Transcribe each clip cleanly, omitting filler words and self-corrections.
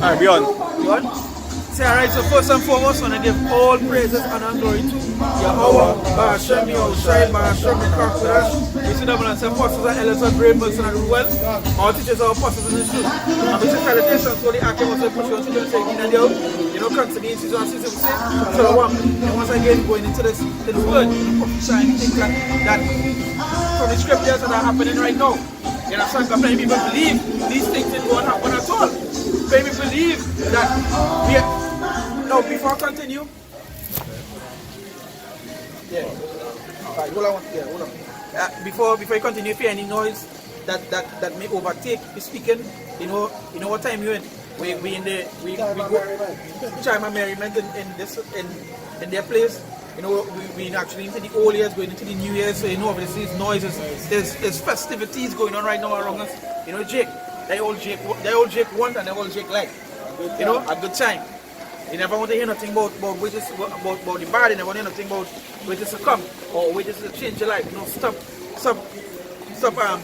Alright, beyond. You want? Say, alright, so first and foremost, I want to give all praises and glory to Yahweh, Hashem, Yahushai, Hashem, Kakurash. We see them and say, apostles and elders are brave person and well. Our teachers are apostles in the truth. And we say salutations to the Akim of the Pushon children saying, you know, constantly in season and season, we say, and once again, going into this word, prophesying things that from the scriptures that are happening right now. You know, some many people believe these things didn't go and happen at all. Many people believe that we are. Now, before I continue, yeah, right, hold on, yeah, hold on. Before you continue, if you hear any noise that may overtake the speaking, you know what time you're in. We go chime and merriment in their place. You know, we actually into the old years, going into the new year, so you know obviously it's noises, there's festivities going on right now around us. You know, Jake, they old Jake want and they old Jake like. You know, a good time. You never want to hear nothing about the bad, you never want to hear nothing about wages to come or wages to change your life. You know, stop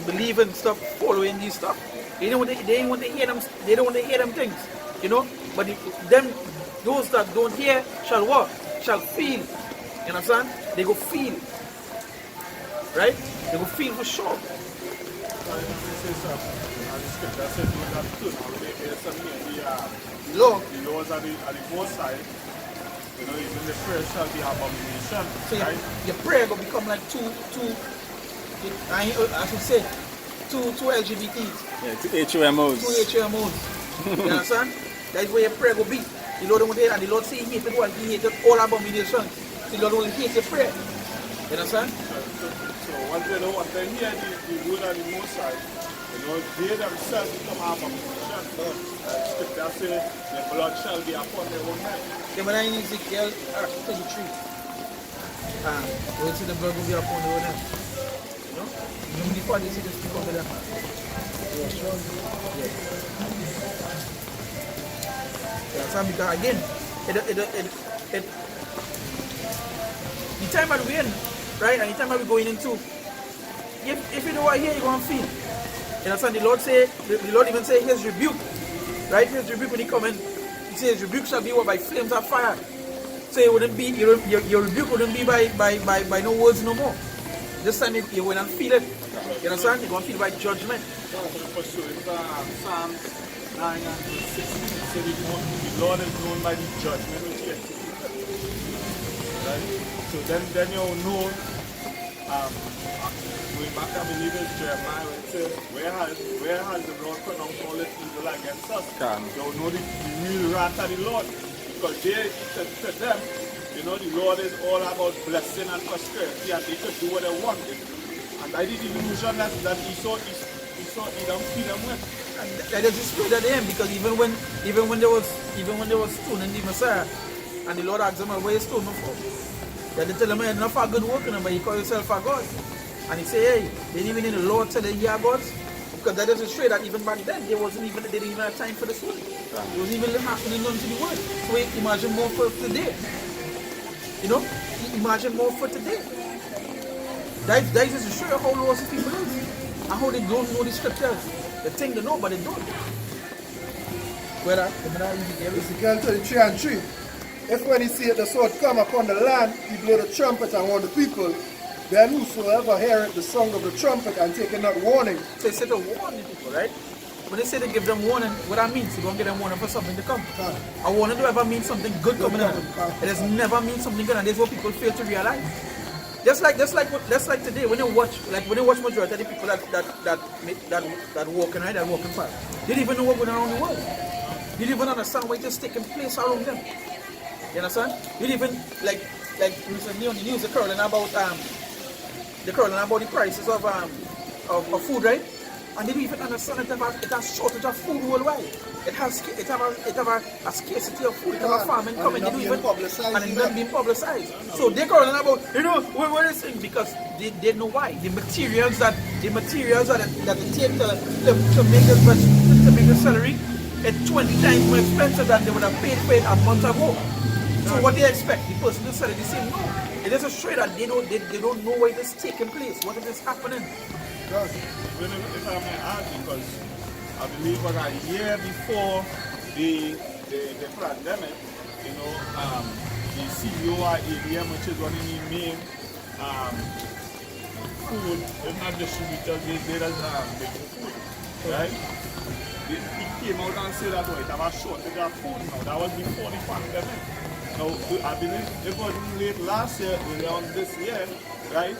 believing, stop following these stuff. They don't want to hear them things. You know, but those that don't hear shall what? Shall feel. You understand? They go feel. Right? They go feel for sure. The laws are the most side. You know, even the prayer shall be abomination. So right? Your prayer will become like two LGBTs. Yeah, two HOMOs. Two HOMOs. You understand? That's where your prayer will be. The Lord won't hate, and the Lord say he hated what? He hated all abominations. The Lord only hates your prayer. You understand? So once they don't want to hear the word of the most side, you know, they themselves become abomination. Scripture says the blood shall be upon their own head. Okay, but I in Ezekiel 33. We'll see the blood will be upon their own head. You know? Even before they see the speak over them. Yeah, sure. Yeah. Yeah, because again, the time that we're in, right, and the time that we're going into, if you know what here, you're going to feel. You understand? The Lord even say his rebuke, right? His rebuke when he come in, he says his rebuke shall be what? By flames of fire. So it wouldn't be your rebuke wouldn't be by no words no more. This time you will not feel it. You understand? You're going to feel by judgment. Psalms 9 and 6 said the Lord is known by the judgment which he executes. Right? So then you'll know, going back I believe it's Jeremiah where it says, where has the Lord pronounced all this evil against us? You'll know the real wrath of the Lord. Because to them, you know, the Lord is all about blessing and prosperity and they could do what they want. And I did the illusion that he saw them with. And that is the spirit of them, because even when they was stoning the Messiah, and the Lord asked them, where you stone me for? They tell him, you're not for good working, but you call yourself a God. And he say, hey, they didn't even need the Lord tell you are gods. Because that is a straight that even back then they didn't even have time for this word. It wasn't even happening none to the word. So imagine more for today. You know? Imagine more for today. That is to show you how lost people is. And how they don't know the scriptures. They think they know, but they don't. Whether Ezekiel 33 and 3. If when he see the sword come upon the land, he blow the trumpet and warn the people, then whosoever heareth the song of the trumpet and taketh not warning. So they say to warn the people, right? When they say they give them warning, what that means, you're going to give them warning for something to come. A warning don't ever mean something good coming out. It does never mean something good, and that's what people fail to realize. Just like today, when you watch majority of the people that walking, right, that walking past, they don't even know what's going on around the world. They don't even understand what is taking place around them. You understand? You don't even like recently on the news, they're curling about the prices of food, right? And they don't even understand that it has shortage of food worldwide. It have a scarcity of food. It have a famine coming. And it's not being publicized. So they're calling about, you know, what is it? Because they know why. The materials that they take to make the celery, it's 20 times more expensive than they would have paid for it a month ago. So what they expect, the person to sell it, they say no. It is a straight that they don't know what is taking place, what is happening. If I may add, because I believe about a year before the pandemic, you know, the CEO or ADM, which is one of the main food, if not distributors, they just making food, right? He came out and said that it have a shortage of food now. That was before the pandemic. Now, I believe it wasn't late last year, early on this year, right?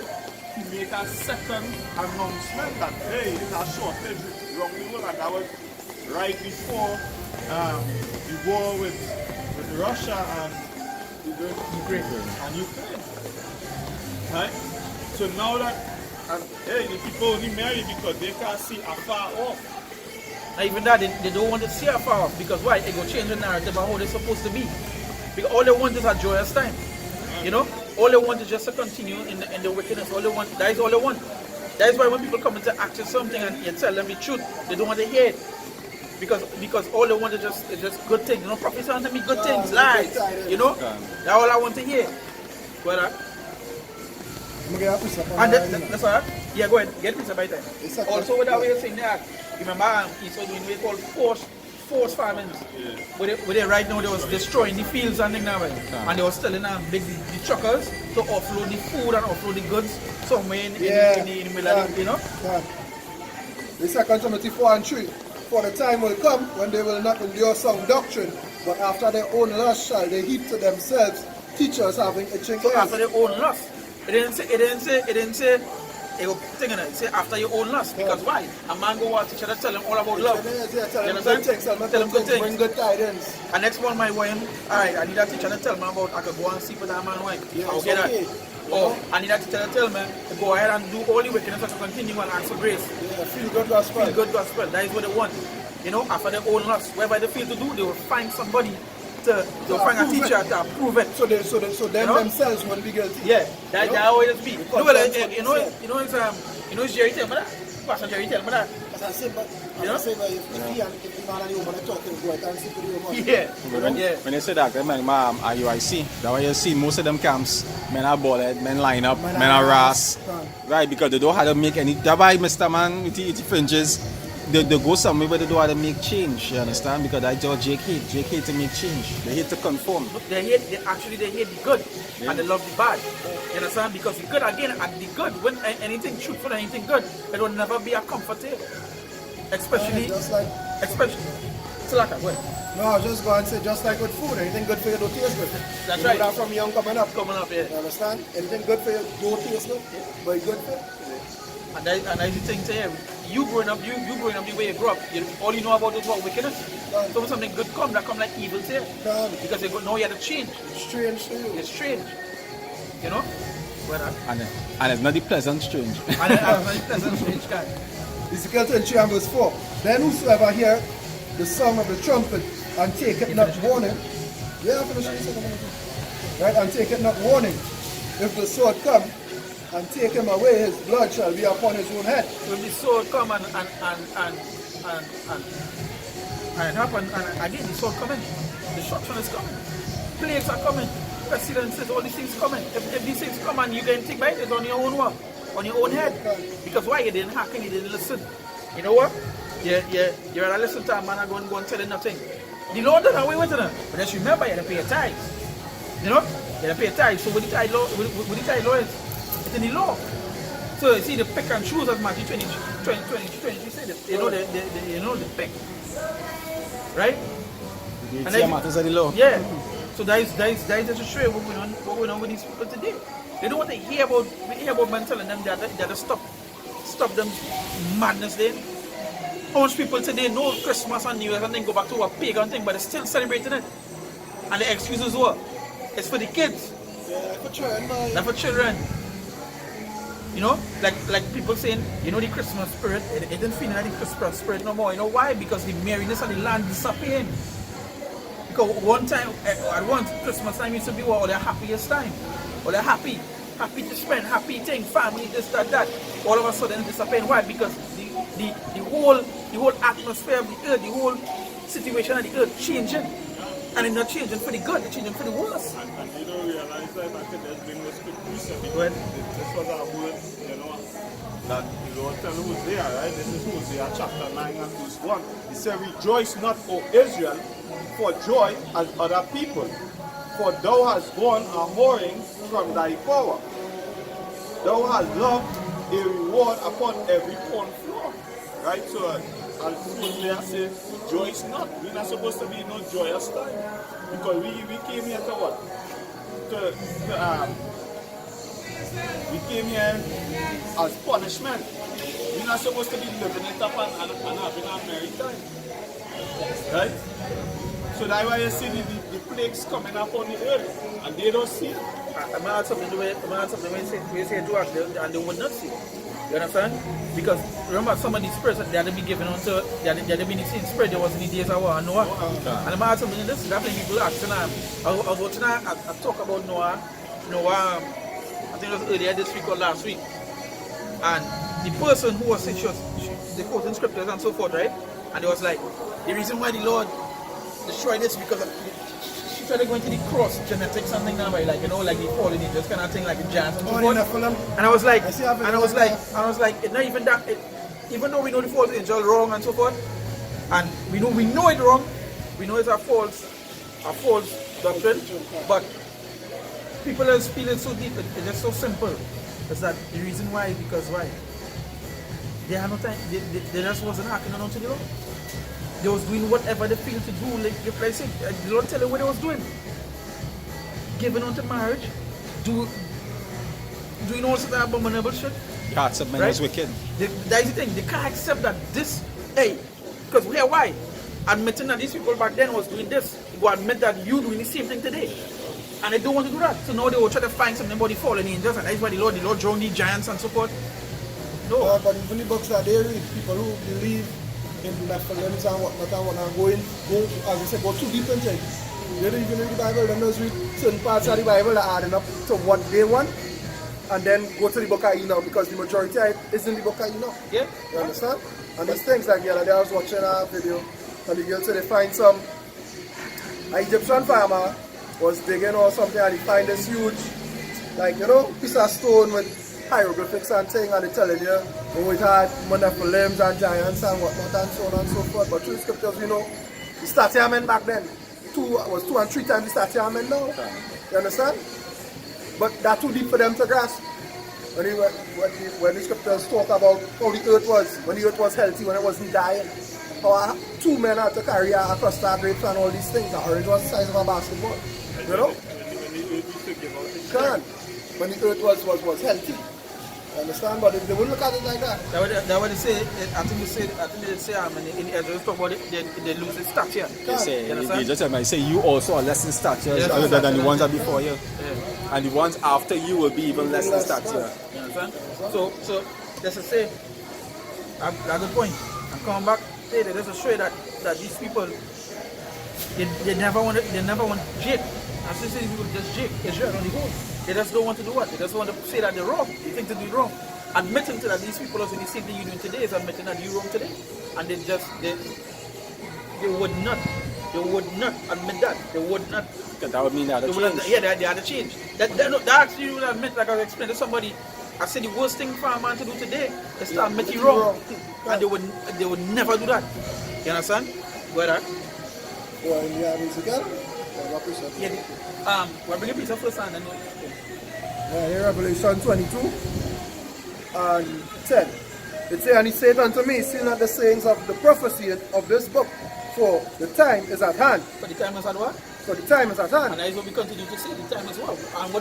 He made a second announcement that, hey, there's a shortage around the world, and that was right before the war with Russia and Ukraine. Right? So now that, hey, the people only marry because they can't see afar off. And even that, they don't want to see afar off because why? It will change the narrative of how they're supposed to be. Because all they want is a joyous time. You know? All they want is just to continue in the wickedness. All they want, that is all they want. That is why when people come into action something and you tell them the truth, they don't want to hear it. Because all they want is just good things. You know, prophets want to me good things, lies. You know? That's all I want to hear. But and that's all right. Yeah, go ahead. Get pizza by time. Also, what we are saying there, remember, he's doing what we call forced farming. Yeah. Where they right now they was destroying the fields and things now, and they was telling the truckers to offload the food and offload the goods somewhere in the middle of the, you know. The 2 Timothy 4 and 3. For the time will come when they will not endure sound doctrine, but after their own lust shall they heap to themselves teachers having itching ears. So after their own lust. It didn't say it say after your own lust. Because why? A man go out teacher to tell him all about love. Tell him good things, bring good tidings. And next one might want him, alright, I need that teacher to tell me about I could go and sleep with that man wife. Yeah, I'll get that. Or I need that teacher to tell me to go ahead and do all the wickedness to continue and ask for grace. Yeah, feel good gospel. Feel good gospel. That is what they want. You know, after their own lust. Whatever they feel to do, they will find somebody to find a teacher to approve it. So them themselves will be guilty. Yeah, that's how it is be. It's Jerry tell me that. Pastor Jerry tell me that. When you say that, man, IUIC, that's why you see most of them camps, men are balled, men line up, men are ras. Right, because they don't have to make any. That's why Mr. Man with the fringes, they go somewhere where they don't have to make change, you understand? Because that's what Jake hate. Jake hate to make change. They hate to conform. They hate the good and they love the bad. You understand? Because the good again and the good, when anything truthful, anything good, it will never be a comfort. Especially Salaka, what? No, I was just going to say, just like with food, anything good for you don't taste good. That's right. That from young coming up, yeah. You understand? Anything good for you don't taste good, but it's good for you. And that's the thing to hear. You growing up the way you grew up, all you know about is what wickedness. So when something good come, that come like evil to you. Because now you have to change. It's strange to you. It's strange. You know? And it's not the pleasant strange. And it's not the pleasant strange guy. Ezekiel 23 and verse 4. Then whosoever hear the song of the trumpet and take it not warning. Yeah, finish it. Right, and take it not warning. If the sword come and take him away, his blood shall be upon his own head. When the sword come and happen, and again the sword coming, destruction is coming, plagues are coming, pestilences, all these things coming. If these things come and you can take by it on your own one, on your own head. Because why? You didn't hearken, you didn't listen. You know what? You're not listening to a man and go and tell him nothing. The Lord done away with it. But just remember, you have to pay your tithes. You know? You have to pay your tithes. So with the tithe law is, it's in the law. So you see the pick and choose as Matthew 20 said it. You know the pick. Right? And then matters of the law. Yeah. So that is just to show you what going on with these people today. They don't want to hear about men telling them that they stop them madness there. How much people today know Christmas and New Year and then go back to a pagan thing, but they're still celebrating it. And the excuse is what? It's for the kids. Yeah, for children. Not for children. You know, like people saying, you know, the Christmas spirit, it didn't feel like the Christmas spirit no more. You know why? Because the merriness of the land disappeared. Because one time, at once, Christmas time used to be all their happiest time. All they're happy to spend, happy thing, family, this, that. All of a sudden it disappeared. Why? Because the whole atmosphere of the earth, the whole situation of the earth changing. And it's not changing for the good, it's changing for the worse. And you don't realize that I think there's been no scripture because this was our word, you know, that the Lord tell Hosea, right? This is Hosea chapter 9 and verse 1. He said, rejoice not, O Israel, for joy as other people. For thou hast borne a whoring from thy power. Thou hast loved a reward upon every pawn floor. Right? So, and they say, rejoice not. We're not supposed to be no joyous time. Because we came here to what? We came here as punishment. We're not supposed to be living it up and having a merry time. Right? So that's why you see the plagues coming up on the earth and they don't see it. I'm going to add something to it. I'm going to add something when you say to act and they would not see it. You understand? Because remember some of these spirits they had to be given unto they had to be in the same spirit there was in the days of Noah. And I'm going to add something in this. That's when people ask and I was watching I talk about Noah, I think it was earlier this week or last week. And the person who was they quoting scriptures and so forth, right? And it was like, the reason why the Lord destroyed this because she started going to the cross genetics and things now, like like the fallen angels kind of thing, like the giants and so forth. And I was like, it's not even that. Even though we know the false angel wrong and so forth, and we know it wrong, we know it's a false doctrine, but people are feeling so deep. It's just so simple. It's that the reason why, because why? They had no time. They just wasn't acting on to the Lord. They was doing whatever they feel to do. Like I said, the Lord tell them what they was doing. Giving unto marriage, doing all sorts of abominable shit. The hearts of men is wicked. That's the thing. They can't accept that this, because why? Admitting that these people back then was doing this. You go admit that you doing the same thing today. And they don't want to do that. So now they will try to find something about the fallen angels, and that's why the Lord drawing the giants and so forth. No. But even the books that they read, people who believe in the Nephilims and whatnot and go, as you said, go too deep into it. They don't even read the Bible, they just read certain parts of the Bible that are adding up to what they want, and then go to the book of Enoch, because the majority of it is in the book of Enoch. Yeah. You understand? And these things, like the other day I was watching a video, and the girl said they find some Egyptian farmer was digging or something, and he find this huge, piece of stone with hieroglyphics and thing, and they telling you, it had Nephilims and giants and whatnot and so on and so forth. But through the scriptures, the statue men back then was 2 and 3 times the statue men now. You understand? But that's too deep for them to grasp. When the scriptures talk about how the earth was, when the earth was healthy, when it wasn't dying, how 2 men had to carry a cluster of grapes and all these things. The orange was the size of a basketball. You know? When the earth was healthy. You understand? But they wouldn't look at it like that. That's what they say. I think they say in Israel talk about it, they lose the stature. They say you also are less in stature than the ones that before you. Yeah. And the ones after you will be even less in stature. You understand? So let's just say at the point, I'm coming back, say that there's a show that these people they never want Jake. I say these people just Jake, Israel on the whole. They just don't want to do what? They just want to say that they're wrong. They think to do wrong. Admitting to that these people are doing the same thing you're doing today is admitting that you're wrong today. And they would not admit that. They would not. That would mean that they had to change. That actually would admit, like I was explaining to somebody, I said the worst thing for a man to do today is to admit you're wrong. And they would never do that. You understand? Where that? Well, in the armies again? We'll bring a piece of first hand and here Revelation 22 and 10. It says, and he said unto me, seal not the sayings of the prophecy of this book, for the time is at hand. But the time is at what? So the time is at hand. And that is what we continue to say, the time is what? And how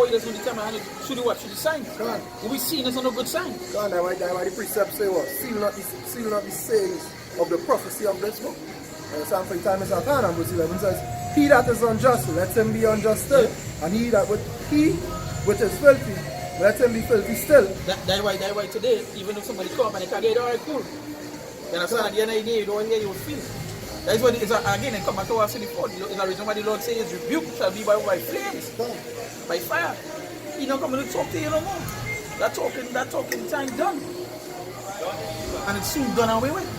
it is when the time is at hand? Should do what? Should the signs? What we see is not a good sign. That's why the precept say what? Seal not the sayings of the prophecy of this book. And the for the time is at hand, and verse 11 says, he that is unjust, let him be unjust still. Yeah. And he which is filthy, let him be filthy still. That's why today, even if somebody come and they can't get it, alright, cool. You understand? At the end of the day, you don't hear you feel. That is what it is. Again, and come back to what I said before. It's the reason why the Lord says rebuke shall be by flames, by fire. He's not coming to talk to you no more. That talking time done. And it's soon done away with.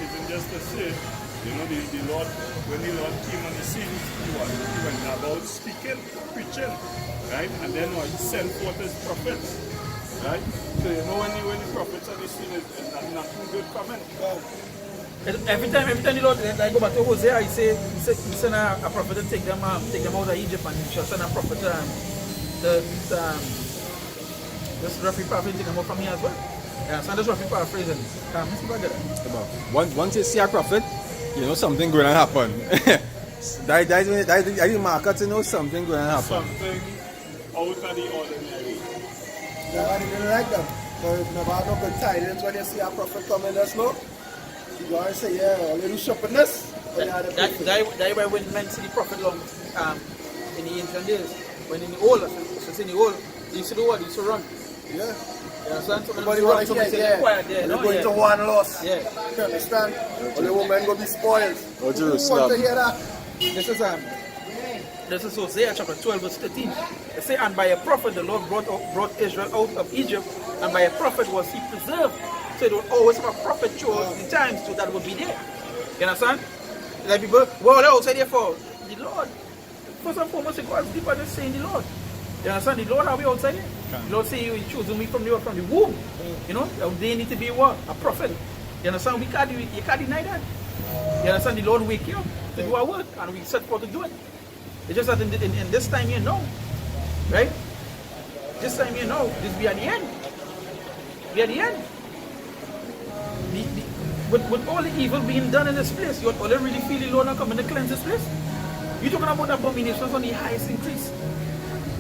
Even just to say, the Lord, when the Lord came on the scene, he went about speaking, preaching, right? And then he sent forth his prophets, right? So when the prophets on the scene, is nothing good coming. Every time the Lord, I go back to Hosea, he send a prophet to take them out of Egypt, and he shall send a prophet this roughly paraphrasing them out from here as well. Yeah, so that's roughly paraphrasing. Once you see a prophet, you know something going to happen. That's the market, you know something going to happen. Something out of the ordinary. Yeah, I didn't like them. But never had no good tidings when you see a prophet coming, that's no. You go and say, yeah, a little sharpness. That's why when men see the prophet long in the ancient days, when in the old, in the old, they used to do what? They used to run. Yeah. You understand? Everybody want to hear, quiet there. You're going to one loss. Yeah. You understand? Or the woman going to be spoiled. Oh, Who want to hear that? This is Hosea chapter 12 verse 13. It say, and by a prophet the Lord brought Israel out of Egypt, and by a prophet was he preserved. So it would always have a prophet chose the times so that would be there. You understand? Like people, well, they outside there for the Lord. First and foremost, it goes deeper than saying the Lord. You understand? The Lord are we outside here. The Lord say he chosen me from the womb. You know, they need to be what? A prophet. You understand? You can't deny that. You understand? The Lord wake you up to do our work, and we set forth to do it. It's just that in this time you know, right? This time you know, this be at the end. We at the end. With all the evil being done in this place, you only really feel the Lord not coming to cleanse this place. You're talking about abominations on the highest increase.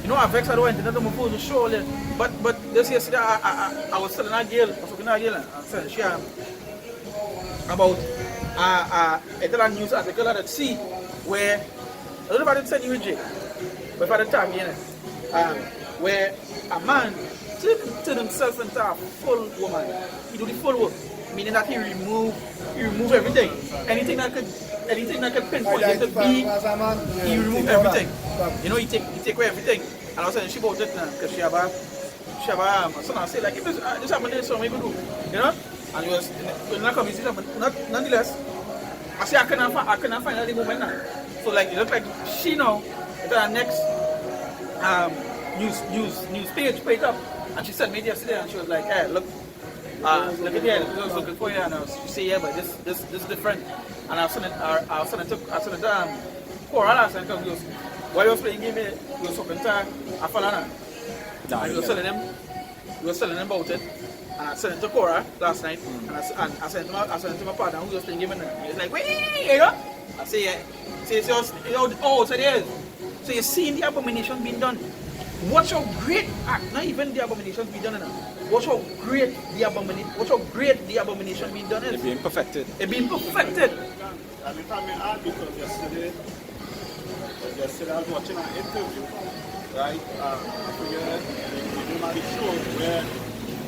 You know, I vexed at went into my phone to show it. But this yesterday I was telling a girl, I said she about a news article at sea where I don't know about it said you jail, but by the time where a man turned himself into a full woman. He do the full work, meaning that he remove everything. Anything that could pinpoint it to be, he remove everything. You know, he take away everything. And I was saying she bought it now because she have a son. I say like if this happened this so we could do, you know. And he was not coming to but nonetheless, I say I cannot find any woman now. So like it looked like she now it's our next news page up, and she sent me yesterday and she was like, hey, look at here, I was looking for you, and she said, yeah, but this is different. And I was sending it Cora last time because while he was playing game, he was talking to a fella and he was telling him about it. And I sent it to Cora last night, and I sent it to my partner who was playing game, and he was like, wait, you know? I say, yeah. So it is. So you're seeing the abomination being done. Watch how great act, not even the abomination being done enough. Watch how great the abomination being done is. It's being perfected. It's being perfected. And if I may add, because yesterday I was watching an interview, right? I forget the name of the show where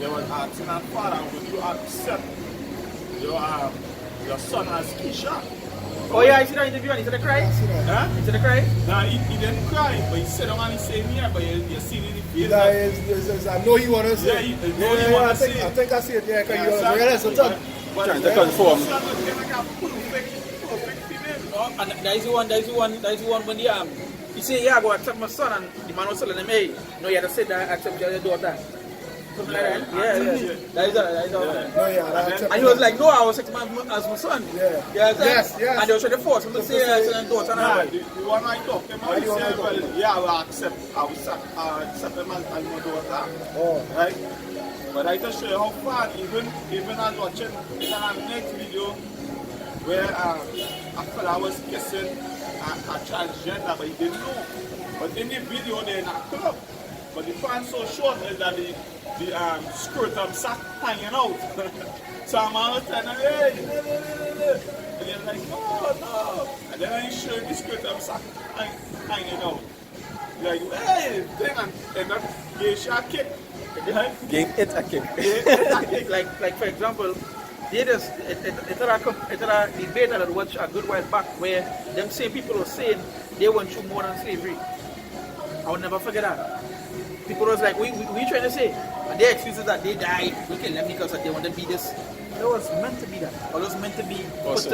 they were asking her father, would you accept your son as Keisha? Oh yeah, I see that interview and he said he cried? Huh? He said he cried? No, he didn't cry, but he said on the same here, but you see it in the face. Yeah, I know he want to say. I think I see it there because you realize the time. Trying to conform. And that is the one when he said, yeah, go accept my son, and the man was telling him, hey, no, you have to say that I accept your daughter. Something like that. Yeah. That is all. And he was like, no, I was accepting as my son. Yeah. Yes. Yes. And they were trying to force him to say son and daughter. The one I talked to him, he said, well, yeah, I will accept him as my daughter. Oh. Right? But I just show you how far, even as watching the next video, where a fella was kissing a transgender, but he didn't know. But in the video, they're in a club. But the fan so short is that the scrotum sack hanging out. So I'm all telling him, hey, and they're like, no. And then I show him the scrotum sack hanging out. Like, hey, thing, and that gave shot kick. Gave it a kick. Like for example, it's a debate that I watched a good while back where them same people were saying they went through more than slavery. I would never forget that. People was like, we trying to say? And their excuses that they died, we kill them because they want to be this. It was meant to be that. It was meant to be put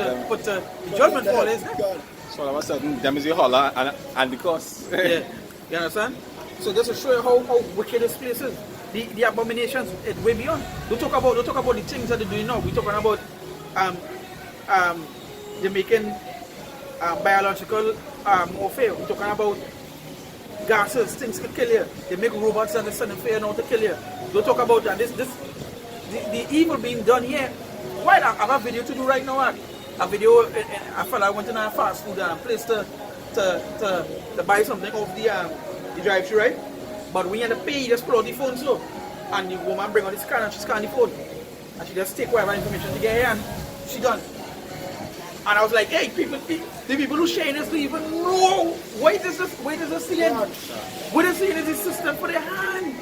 the judgment for is that. So all of a sudden, them is the holler and the cost. Yeah, you understand? So just to show you how wicked this place is. The abominations, it's way beyond. Don't talk about the things that they're doing now. We're talking about they're making biological warfare. We're talking about gases, things could kill you. They make robots and they send them fear now to kill you. Don't talk about that. The evil being done here. Why not? I have a video to do right now. A video, a fella went in a fast food place to buy something off the drive-thru, right? But when you have to pay, you just pull out the phone slow. And the woman bring out the scanner and she scan the phone. And she just take whatever information to get here and she done. And I was like, hey, the people who sharing this don't even know. Why does this seeing? What is seeing is the system for their hand.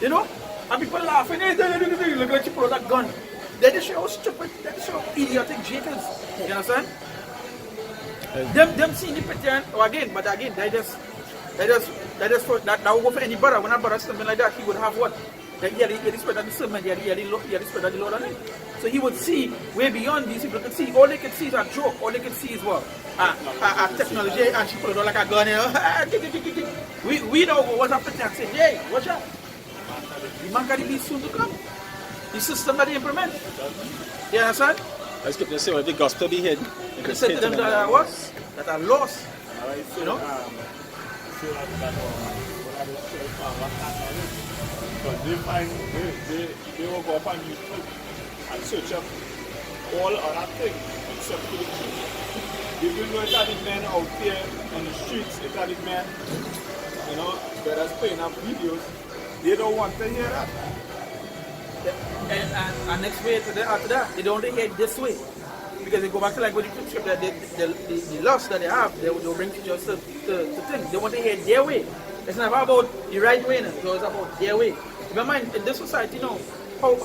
You know? And people laughing, hey, look like you pull out that gun. They just show how stupid, they just show how idiotic Jake is. You understand? Them seeing the picture, but again, that will go for any brother. When a brother something like that, he would have what? He had the spread of the sermon, he had the spread of the Lord on it. So he would see way beyond these people could see. All they could see is a joke. All they could see is what? Technology, and she put it on like a gun. You know? We know what's up with that. Say, hey, watch out. The man can be soon to come. The system that they implement. You understand? I was going to say, if the gospel be hidden, you can say to them that are what? That are lost. You know? Because they will go up on YouTube and search up all other things except for the truth. Even though it's the men out there on the streets, it's the men, you know, that are playing up videos, they don't want to hear that. And next way after that, they don't hear it this way. Because they go back to like what the script that the lust that they have, they'll bring teachers to things. They want to hear it their way. It's not about the right way, it's about their way. Remember, in this society, you know, how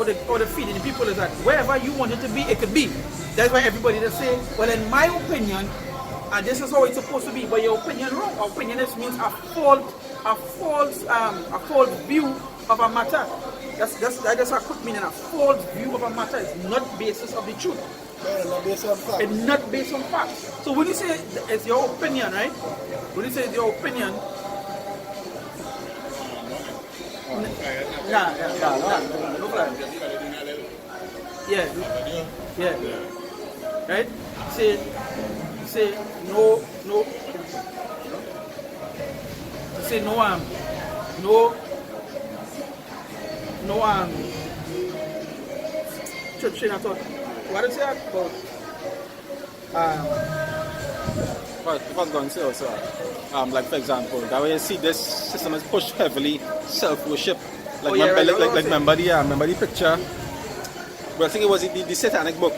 they feeding the people is that wherever you want it to be, it could be. That's why everybody just say, well, in my opinion, and this is how it's supposed to be, but your opinion wrong. Our opinion means a false view of a matter. That's a quick meaning. A false view of a matter is not basis of the truth. It's not based on facts. So when you say it's your opinion, right? When you say it's your opinion, yeah. Right? Say no. Say no church train at all. What is that about? What I was going to say also, like for example, that way you see this system is pushed heavily self-worship. Like, remember the picture? But I think it was the satanic book.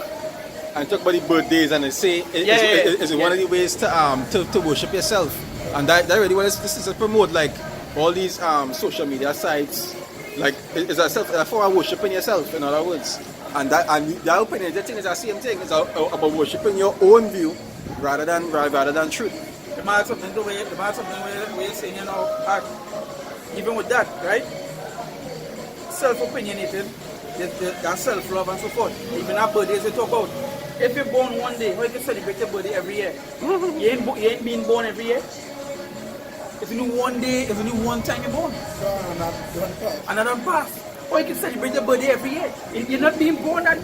And talk about the birthdays and they say it's one of the ways to worship yourself. And that really what this is to promote, like all these social media sites, like it's a form of worshiping yourself, in other words. And the opinion, the thing is the same thing. It's about worshiping your own view rather than truth. The matter something the way you're saying, you know, even with that, right? Self-opinionated, that self-love and so forth. Even our birthdays they talk about. If you're born one day, how you can celebrate your birthday every year? You ain't being born every year. It's only one day, it's only one time you're born. Another pass. Or you can celebrate your birthday every year. You're not being born that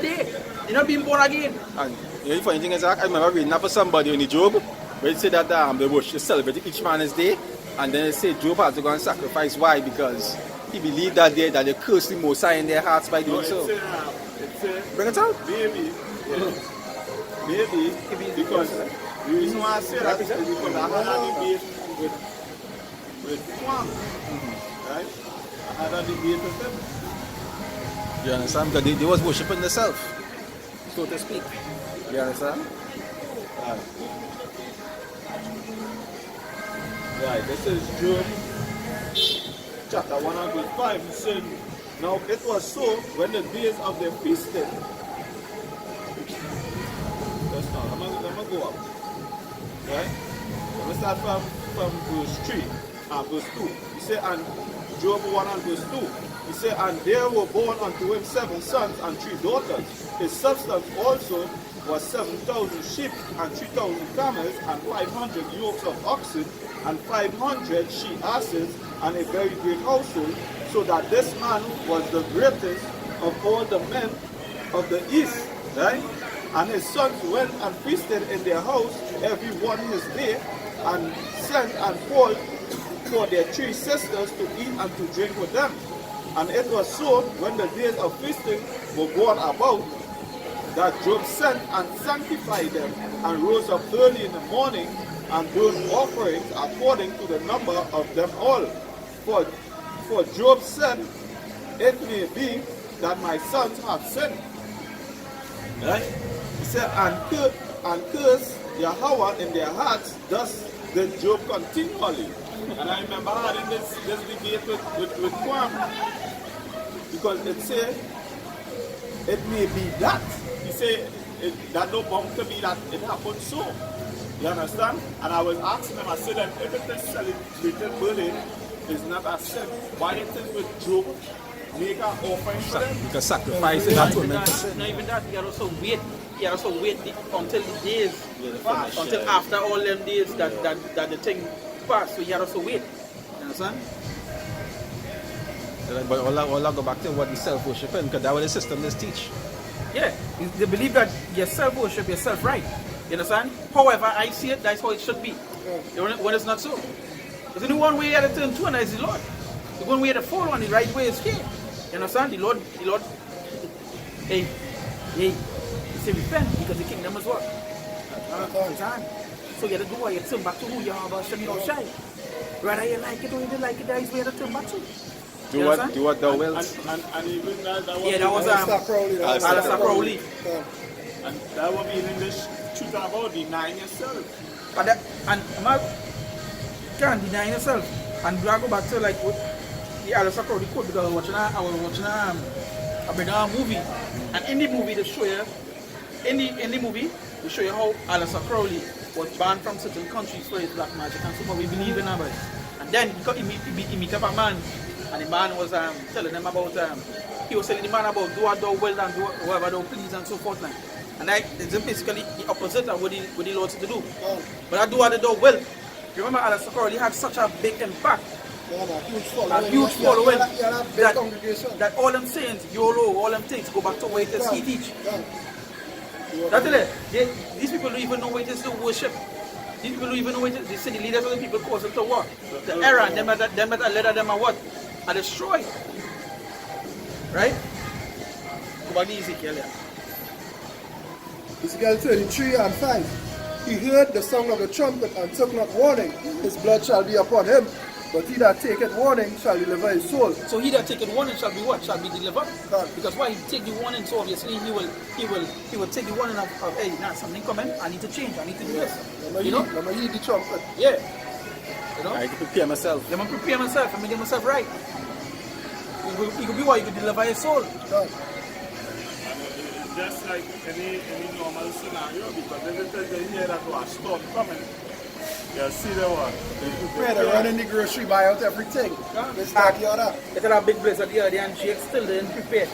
day. You're not being born again. And the funny thing is, I remember reading that for somebody in the Job, where it said that they worship, celebrate each man his day, and then they say Job had to go and sacrifice. Why? Because he believed that day that they cursed the Most High in their hearts by doing so. Bring it out. Maybe, because the reason why I say that is because I had a debate with Kwam, right? I had a debate with him. You understand? Because they was worshipping themselves, so to speak. You understand? Right, this is Job chapter 1 and verse 5. He said, now it was so when the days of their feasting. That's not, I'm going to go up. Right? Let me start from verse 3 and verse 2. He said, and Job 1 and verse 2. He said, and there were born unto him 7 sons and 3 daughters. His substance also was 7,000 sheep and 3,000 camels and 500 yokes of oxen and 500 she-asses and a very great household, so that this man was the greatest of all the men of the east right? And his sons went and feasted in their house, every one his day, and sent and called for their 3 sisters to eat and to drink with them. And it was so, when the days of feasting were gone about, that Job sent and sanctified them, and rose up early in the morning, and burnt offerings according to the number of them all. For Job said, it may be that my sons have sinned. Right? He said, and curse Yahweh in their hearts. Thus did Job continually. And I remember having this debate with Kwam, because it said, it may be that. He said, that no bound to be that it happened so. You understand? And I was asking him, I said that if it is celebrated birthday, it's not a sin. Why it is with Job, make an offering for them? Because sacrifice is not what meant to sin. Not even that, you also wait. You also wait until the days, finish, until after all them days that the thing passed. So you also wait. You understand? But all I go back to what the self-worshiping, because that's what the system does teach. Yeah, they believe that your self-worship, your self-right. You understand? However, I see it, that's how it should be. When it's not so. There's only one way you have to turn to, and that is the Lord. The one way to follow on the right way is here. You understand? The Lord, hey, he said repent because the kingdom is what? So you have to do what? You turn back to who you are about Shemi Oshai. Whether you like it or you don't like it, that is where you turn back to. Do what thou wilt. And even that was... Yeah, that was Alistair Crowley. And that would be in English, truth about denying yourself. And Mark can't deny yourself. And do I go back to like what the Alistair Crowley quote, because I was watching a Brigham movie, and in the movie they show you how Alistair Crowley was banned from certain countries for his black magic and so we believe in about it. And then he meet up a man, and the man was telling him about he was telling the man about do what thou will and do whatever thou please and so forth. And it's basically the opposite of what the Lord said to do. But I do what thou will. Remember, Alistair Crowley had such a big impact, a huge following, that all them sayings, YOLO, all them things, go back to what it is he teach. That's it. These people don't even know what it is to worship. These people don't even know what it is. They say the leaders of the people cause them to what? The error, and them that led them are what? Are destroyed. Right? Go back to Ezekiel here. Ezekiel 33 and 5. He heard the sound of the trumpet and took not warning. His blood shall be upon him, but he that taketh warning shall deliver his soul. So he that taketh warning shall be what? Shall be delivered. Because why? He take the warning, so obviously he will take the warning of hey, now something coming, I need to change, I need to do this. You know? Let me heed the trumpet. Yeah. You know? I can prepare myself. Let me prepare myself and make myself right. He could be what? He could deliver his soul. Just like any normal scenario, because if it is the year that was a storm coming, you see the one. Prepare to run in the grocery, buy out everything. They start the other. It's a big blizzard the other day and Jake still didn't prepare.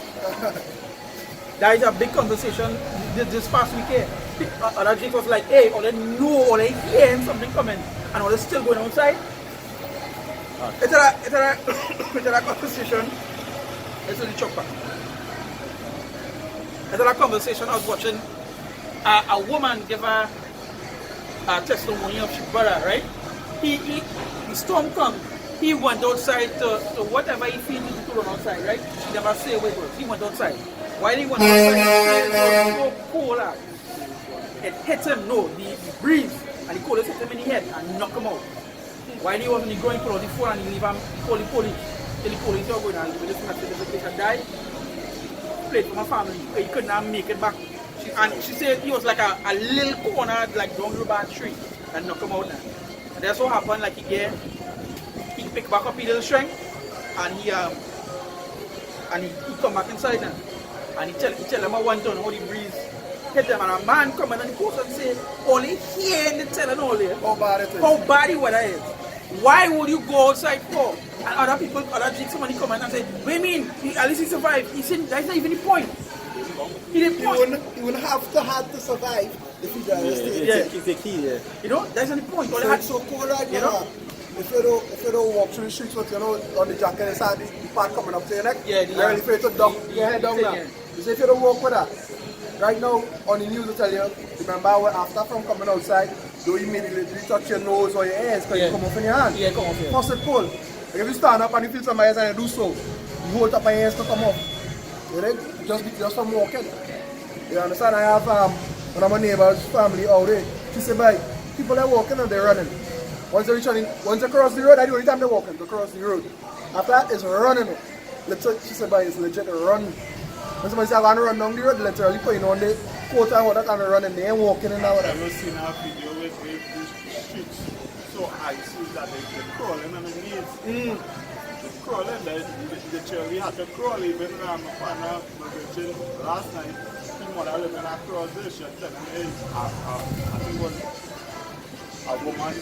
That is a big conversation this past week here. Other Jake was like, hey, or they know, or they hearing something coming, and all they still going outside. It's a conversation. It's a chopper. It's a conversation I was watching. A woman give a testimony of her brother, right? The storm come. He went outside to whatever he feels to run outside, right? He never say where it was. He went outside. While he went outside, it was so cold out. It hit him, the breeze, and the coldest hit him in the head and knock him out. While he was in the growing pull out the phone and he leave him, he called the police. Till the police are going and this message is the patient died. Played for my family. He could not make it back. She said he was like a little corner, like down the bad tree, and knock him out now. And that's what happened. Like he picked back up his little strength, and he come back inside now. And he tell him I went down how the breeze hit them, and a man come in and he goes and say, only here in the telling all there How bad it is. how bad the weather is. Why would you go outside for? And other jigs, somebody come in and say, what do you mean? At least he survived. He said, that's not even the point. He didn't point. He wouldn't have to survive if he doesn't stay. It's the key, yeah. You know, that's not the point. All So they it's so cold right you now. know? If you don't walk through the streets with, on the jacket inside, the part coming up to your neck, Yeah, you're ready for you to dump your head down thing, now. yeah. You say if you don't walk with that, right now on the news, I tell you, remember when after from coming outside, you immediately touch your nose or your ears because you come off in your hand. Yeah, come off here. First it cold. Like if you stand up and you feel somebody else and you do so, you hold up my ears to come off. You know? Just from walking. You understand? I have one of my neighbor's family out there. She said, "Bye, people are walking and they're running. Once they cross the road, that's the only time they're walking, to cross the road. After that, it's running. She said, "Bye, it's legit running." When somebody says, "I'm going to run down the road," literally putting on the coat and what and running there and walking in that. I've seen a video with the streets so icy that they're crawling on the knees. They're crawling. The children had to crawl even on the corner. Last night, the mother living across this, she said, I think it was a woman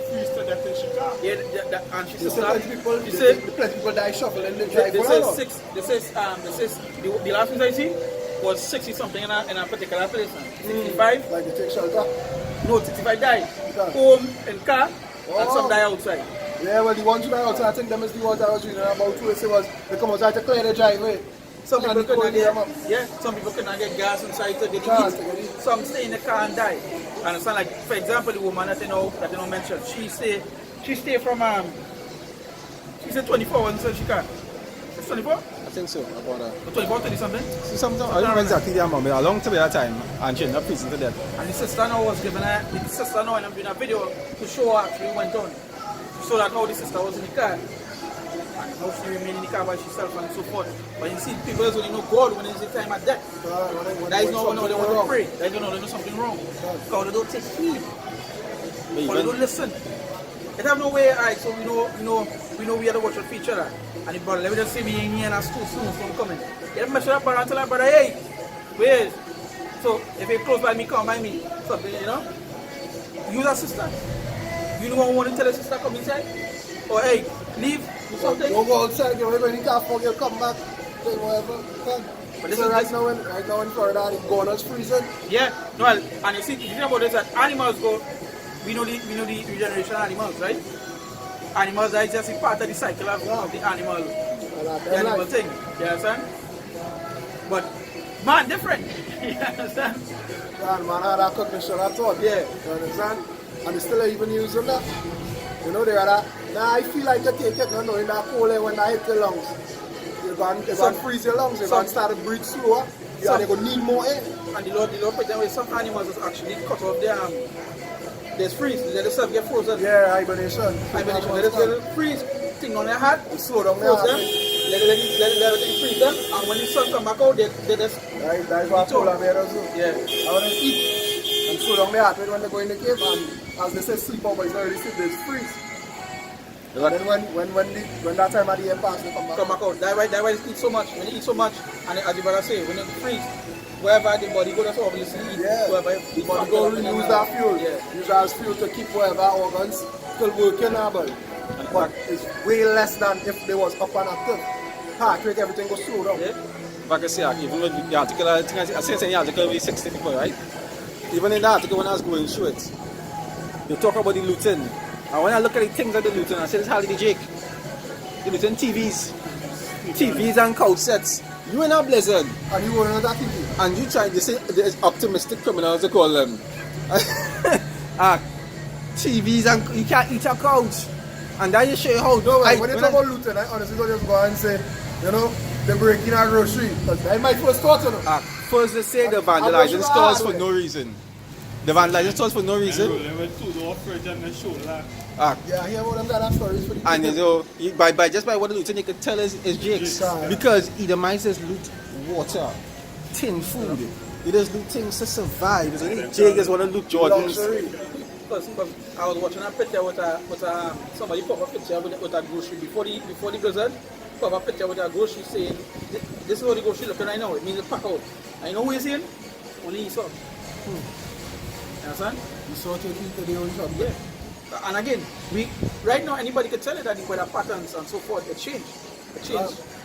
freeze to death in Chicago. Yeah, and she You said, see people, she said, people die shuffling the driveway. this is the last news I see was 60 something in a particular place. 65? Like you take shelter. No, 65 died. Okay. Home in car and some die outside. Yeah, well the ones who die outside, I think them is the ones I was reading about too. It was they come outside to clear the driveway. Some people And could not them get, up. some people could not get gas inside to get Gas, heat. Some stay in the car and die. And it's not like, for example, the woman that you know mentioned, she stay from she said 24 wasn't so she can. It's 24? I think so, about that. 24, 30 something? So sometimes, I don't know exactly the amount, but a long period of time, and she ended up freezing to death. And the sister now was given the sister now and I'm doing a video to show what actually went on. So that now the sister was in the car. And how she remained in the car by herself and so forth. But you see, people only know God when it's the time of death. That is not when they want to pray. That is not when they know something wrong. Because they don't take heed. Or they don't listen. It have no way, alright, so we know we have to watch out for each other. And the brother, let me just see me in here and I school soon coming. You have to measure up brother and tell that brother, hey, wait. So if you're close by me, come by me. Something, you know? Use a sister. You know what I want to tell a sister come inside? Or hey, leave, do something. Don't go outside, you're in the car, you'll come back, do whatever. But this So is right now in Florida, the governors freezing. Yeah, no, and you see, the thing about this that animals go, we know the regeneration of animals, right? Animals are just a part of the cycle of the animal thing. You understand? But man different. You understand? Man had that cognition at all. Yeah. You understand? And they still even using that. You know, they are that. Now I feel like you take it, no, in that cold air when I hit the lungs. You're going to freeze your lungs, you're going to start to breathe slower. You're going to need more air. And the Lord put them with some animals is actually cut off their freeze. They just get frozen. Yeah, hibernation. They just freeze thing on their heart. You slow down their heart. Let everything freeze them. And when the sun come back out, they just... That's what polar bears do. Yeah. I want to eat and slow down their heart when they go in the cave. And as they say, sleep over, it's already sleep, they freeze. And then when that time of the year passes, they come back out. That's why they eat so much. When you eat so much, and as you brother say, when you freeze, wherever the body goes, that's obviously eat. Yeah. Wherever the body go use that fuel. Yeah. Use that as fuel to keep whatever organs still working our body. But it's way less than if they was up and active. Heart rate, everything goes slow down. Yeah. Like I say, even with the article, I think I say in the article with 60 people, right? Even in the article when I was going through it, they talk about the looting. And when I look at the things of the looting, I say it's hardly the Jake. The looting TVs and couch sets. You in a blizzard. And you were on that TV. And you try to say there's optimistic criminals to call them. TVs and you can't eat a couch. And that you show you how. No, when they talk about looting, I honestly don't just go and say, you know, they're breaking our grocery. Because that's my first thought on them. First they say they're vandalizing stores for no reason. The vandalizing stores for no reason. Yeah, I hear about them that stories for the And you know, by what the looting you can tell is Jake's. Because either mice just loot water, tin food. They just loot things to survive. Jake just want to loot Jordans. Because I was watching a picture with somebody pop a picture with a grocery before the blizzard. Pop a picture with a grocery saying, this is what the grocery looking right now. It means it's pack out. And you know what he's saying? Only he saw. You understand? You saw it into the own shop. Yeah. And again, right now anybody can tell you that the weather patterns and so forth, it changed.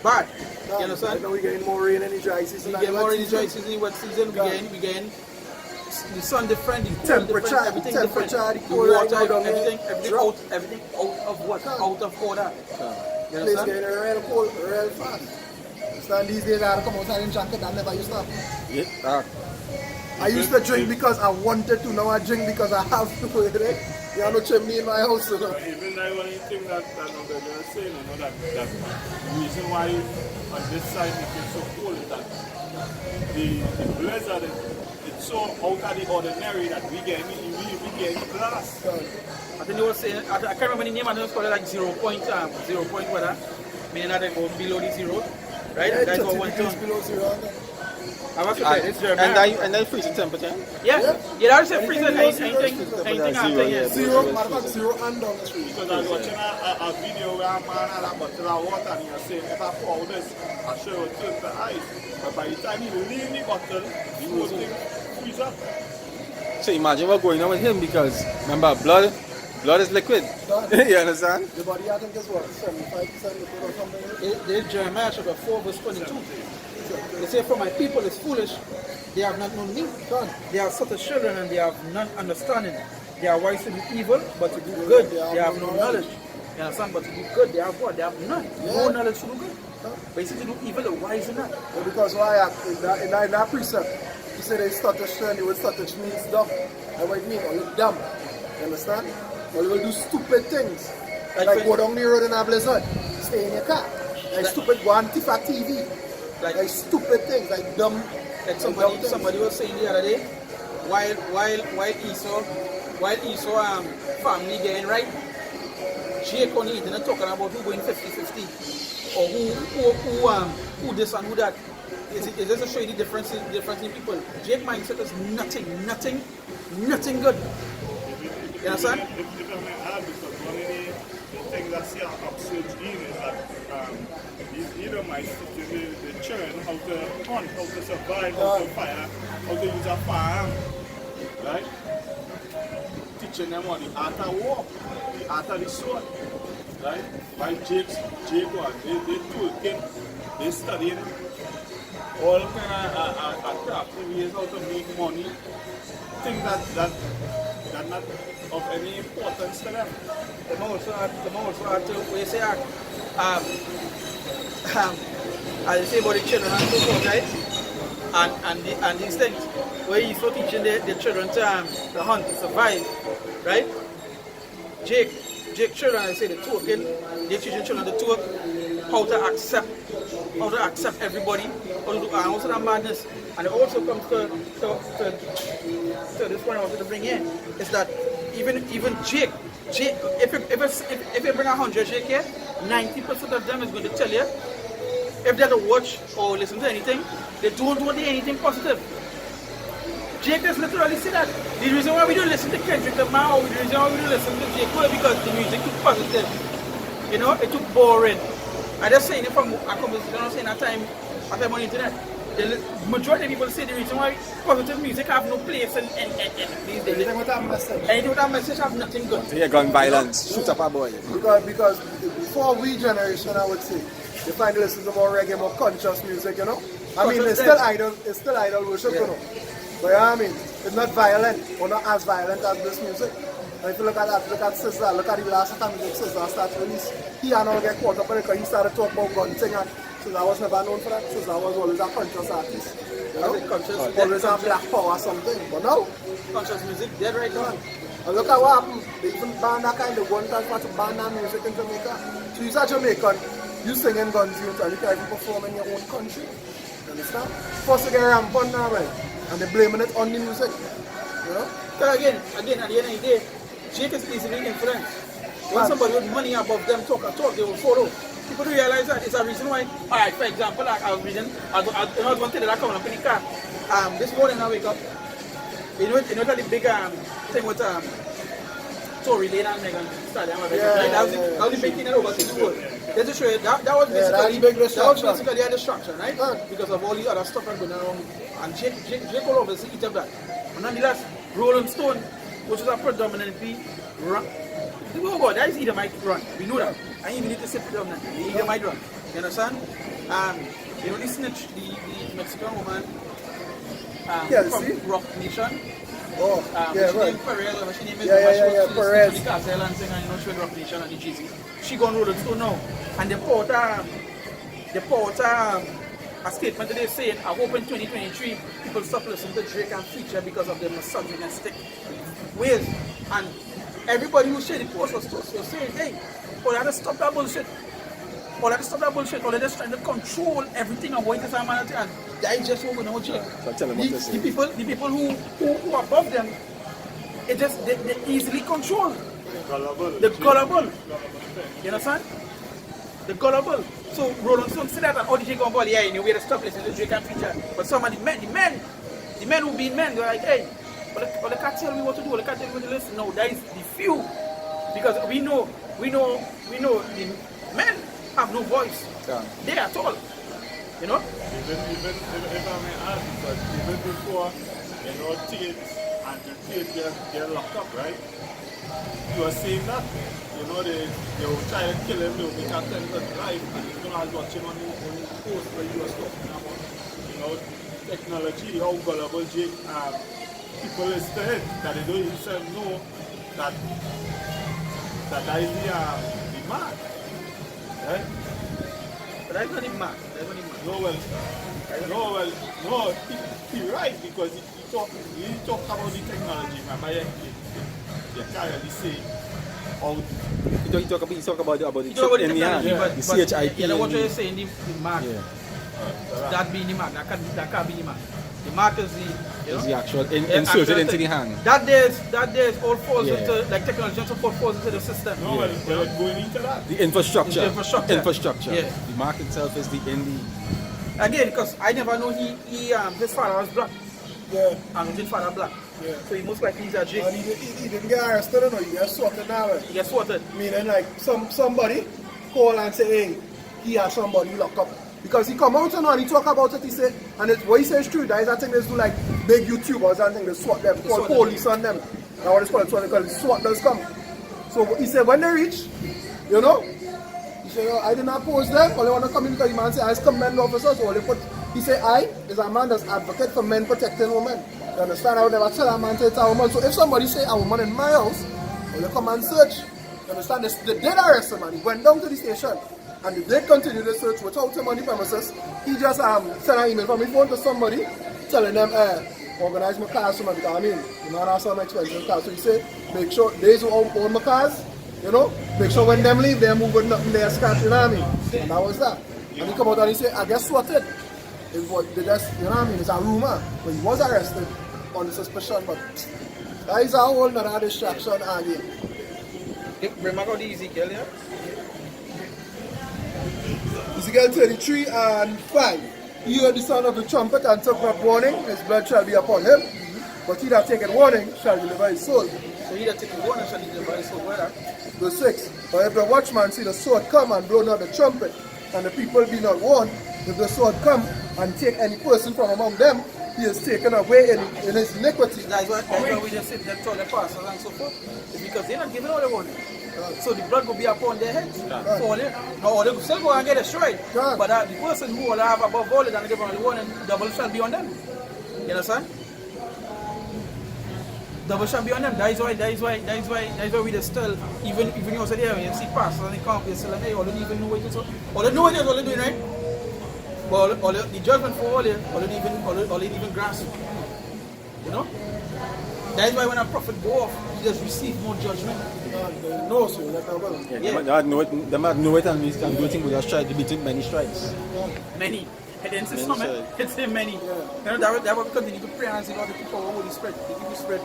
Bad. You understand? Right now we're getting more rain in the dry season. We get more in the dry season, wet season, we getting the sun different, the temperature, everything different. The water, everything out of what? Out of order. The place getting real cold, real fast. understand? These days I had to come outside and jacket. That never used to happen. Yeah. I used to drink because I wanted to. Now I drink because I have to. You have no chimney in my house. So. Even that one thing that they were saying, that the reason why on this side it is so cold is that the blizzard it's so out of the ordinary that we get glass. I think they were saying, I can't remember the name, I think it's called like 0 point, 0 point whatever, meaning that they go below the zero, right? Yeah, That's 30 what degrees below zero. I was saying, it's Jeremiah. And then freezing temperature? Yeah, that's a freezer, anything Zero, yeah. Zero, matter of fact, zero and down the street. Because I was watching a video where a man had a bottle of water and he was saying, if I pour this, I'll show you turn to ice. But by the time he leave the bottle, the whole thing freeze up. So imagine what's going on with him because remember blood is liquid. You understand? The body I think is what, 75% liquid or something? They Jeremiah chapter 4 verse 22. They say, for my people is foolish, they have not known me. They are such as children and they have none understanding. They are wise to do evil, but to do good, they have no knowledge. You understand? But to do good, they have what? They have none. No knowledge to do good. But to do evil, they're wise in that. Well, because why in that precept, you say they stutter and the word stutter means dumb. That's what it means, or you're dumb. You understand? Or you will do stupid things. Like go down the road in a blizzard, stay in your car. Like stupid go and tiff a TV. Like stupid things, like dumb. Like somebody was saying the other day, while Esau family getting right, Jake on the internet talking about who going 50-50 or who this and who that. Is this to show you the difference in people? Jake mindset is nothing good. You understand? If I may add, because one of the things that see an upsurge in is that these Edomites teaching the children how to hunt, how to survive, how to fire, how to use a firearm, right? Teaching them on the art of war, the art of the sword, right? By Jake one, they toolkit, they studied all kind of crafty ways how to make money, things that not of any importance to them. The also had to, what you say, as you say about the children and so forth, right? And these things, where he's so teaching the children to hunt, to survive, right? Jake children, I say the token, they teaching children the talk, how to accept everybody, how to do also that madness. And it also comes to this point I wanted to bring in, is that even Jake, if you bring 100 Jake here, 90% of them is going to tell you, if they don't watch or listen to anything, they don't want to hear anything positive. Jake just literally said that. The reason why we don't listen to Kendrick Lamar, or the reason why we don't listen to Jake Cole, because the music too positive. You know, it too boring. I just saying it from a conversation I was saying at time on the internet. The majority of people say the reason why positive music have no place in these days. Anything with that message. Anything with that message have nothing good. Yeah, gun violence, shoot up a boy. Because before we generation, I would say, you find listen to more reggae, more conscious music, you know. I mean, it's still idol worship, you know. But you know what I mean? It's not violent, or not as violent as this music. And if you look at that, look at SZA, look at the last time SZA started release, he and all get caught up in it because he started talking about gun thing, and SZA was never known for that. SZA was always a conscious artist. You know? Always a black power or something. But now, Conscious music dead right now. and look at what happened. They even banned that kind of one time to ban that music in Jamaica. So you're a Jamaican, you singing gun tunes and you can even perform in your own country. You understand? First you get rampant now, right? And they're blaming it on the music. You know? Because again, at the end of the day, Jake is easily influenced. When somebody with money above them talk, they will follow. People don't realize that it's a reason why. Alright, for example, like I was reading, I was one thing that coming up in the car. This morning I wake up. You know that the big thing with Tory Lane and Megan Stallion, right? That was the big thing that overseas the world. Just to show you, that was basically a distraction, right? Because of all the other stuff that's going on. And Jake will obviously eat up that. But nonetheless, Rolling Stone, which is a predominantly run. Oh God, that is Edomite run. We know that. I even need to say predominantly. The Edomite run. You understand? You know, the snitch, the Mexican woman from Rock Nation. Oh, yeah, right. Perez, she named Perez. The Castle and saying, you know, she went Rock Nation and the GC. She gone Rolling Stone now. And the porter a statement today saying, I hope in 2023 people stop listening to Drake and Future because of their misogynistic ways. And everybody who shared the post was saying, hey, all that to stop that bullshit. All that to stop that bullshit. All that is trying to control everything and what it is humanity, and that is just what we know, Jay. So tell them what to say. The people who are above them, it just they easily controlled. The gullible. You understand? The gullible. So Roland Stone said that, and all the Drake on ball, yeah, in a way to stop listening to Drake and Future. But some of the men who be men, they're like, hey, but they can't tell me what to do, they can't tell me what to listen. No, that is the few. Because we know the men have no voice. Yeah. They at all. You know? Even if I may add, because even before, Tate and the Tate get locked up, right? You were saying that, they will try to kill him, they will make a attempt at life, and he's going to watch him on the post where you were talking about, technology, how gullible people is to it, that they don't even know that is the mark, right? But that's not the mark. No, he's right, because he talk about the technology. Remember, you can't really say how. He talk about the You know what chip in the hand, technology, the CHIP. you know what you're saying, the mark. Yeah. That being the mark, that can't be the mark. The mark is Is the actual inserted into the hand. That there's all falls into, like technology also falls into the system. No, well, going into that. The infrastructure. The infrastructure. Yeah. The mark itself is the Again, because I never know his father was black. Yeah. And his father black. Yeah. So he most likely he's a Jake. And he didn't get arrested, no, he got sorted now. He gets sorted. Meaning like somebody call and say, hey, he has somebody locked up. Because he come out and he talk about it, he say, and what he says is true, that is that thing they do like big YouTubers and thing, they swat them, call police on them. Now what it's called, because SWAT does come. So he said when they reach, he said, I didn't oppose them, all they want to come in because the man say, I command officers, so he said, I is a man that's advocate for men protecting women. You understand? I would never tell a man to hit a woman. So if somebody say a woman in my house, or they come and search, you understand? They did arrest him and he went down to the station. And they did continue the search without him on the premises. He just sent an email from his phone to somebody telling them, organize my cars for me, because the man has some expensive cars. So he said, make sure those who own my cars, make sure when them leave, they're moving nothing there scratch, you know what I mean? And that was that. And he come out and he said, I guess swatted. They just, it's a rumor. But he was arrested on the suspicion, but that is a whole nother distraction again. Remember the Ezekiel, yeah? Ezekiel 33 and 5. He heard the sound of the trumpet and took not warning, his blood shall be upon him. But he that taketh warning shall deliver his soul. So he that taketh warning shall deliver his soul. Where? Verse 6. But if the watchman see the sword come and blow not the trumpet, and the people be not warned, if the sword come and take any person from among them, he is taken away in his iniquity. That's why we just sit there and tell the pastors and so forth. It's because they're not giving all the warning. So the blood will be upon their heads. So they still go and get destroyed. But the person who will have above all it and give them the warning, double shall be on them. You understand? Double shall be on them. That is why we just tell, even you also there when you see pastors and they come, they say, hey, all they even know what it is. All they know what it is, all they're doing, right? But all the judgment for all they even grasp. You know? That is why when a prophet go off, he just receive more judgment. No, so like that well. They might know it and do things with a strike, they beat many strikes. Many. It didn't say some, it said many. You know, that was because they need to pray and say, God, the people will spread. The people spread.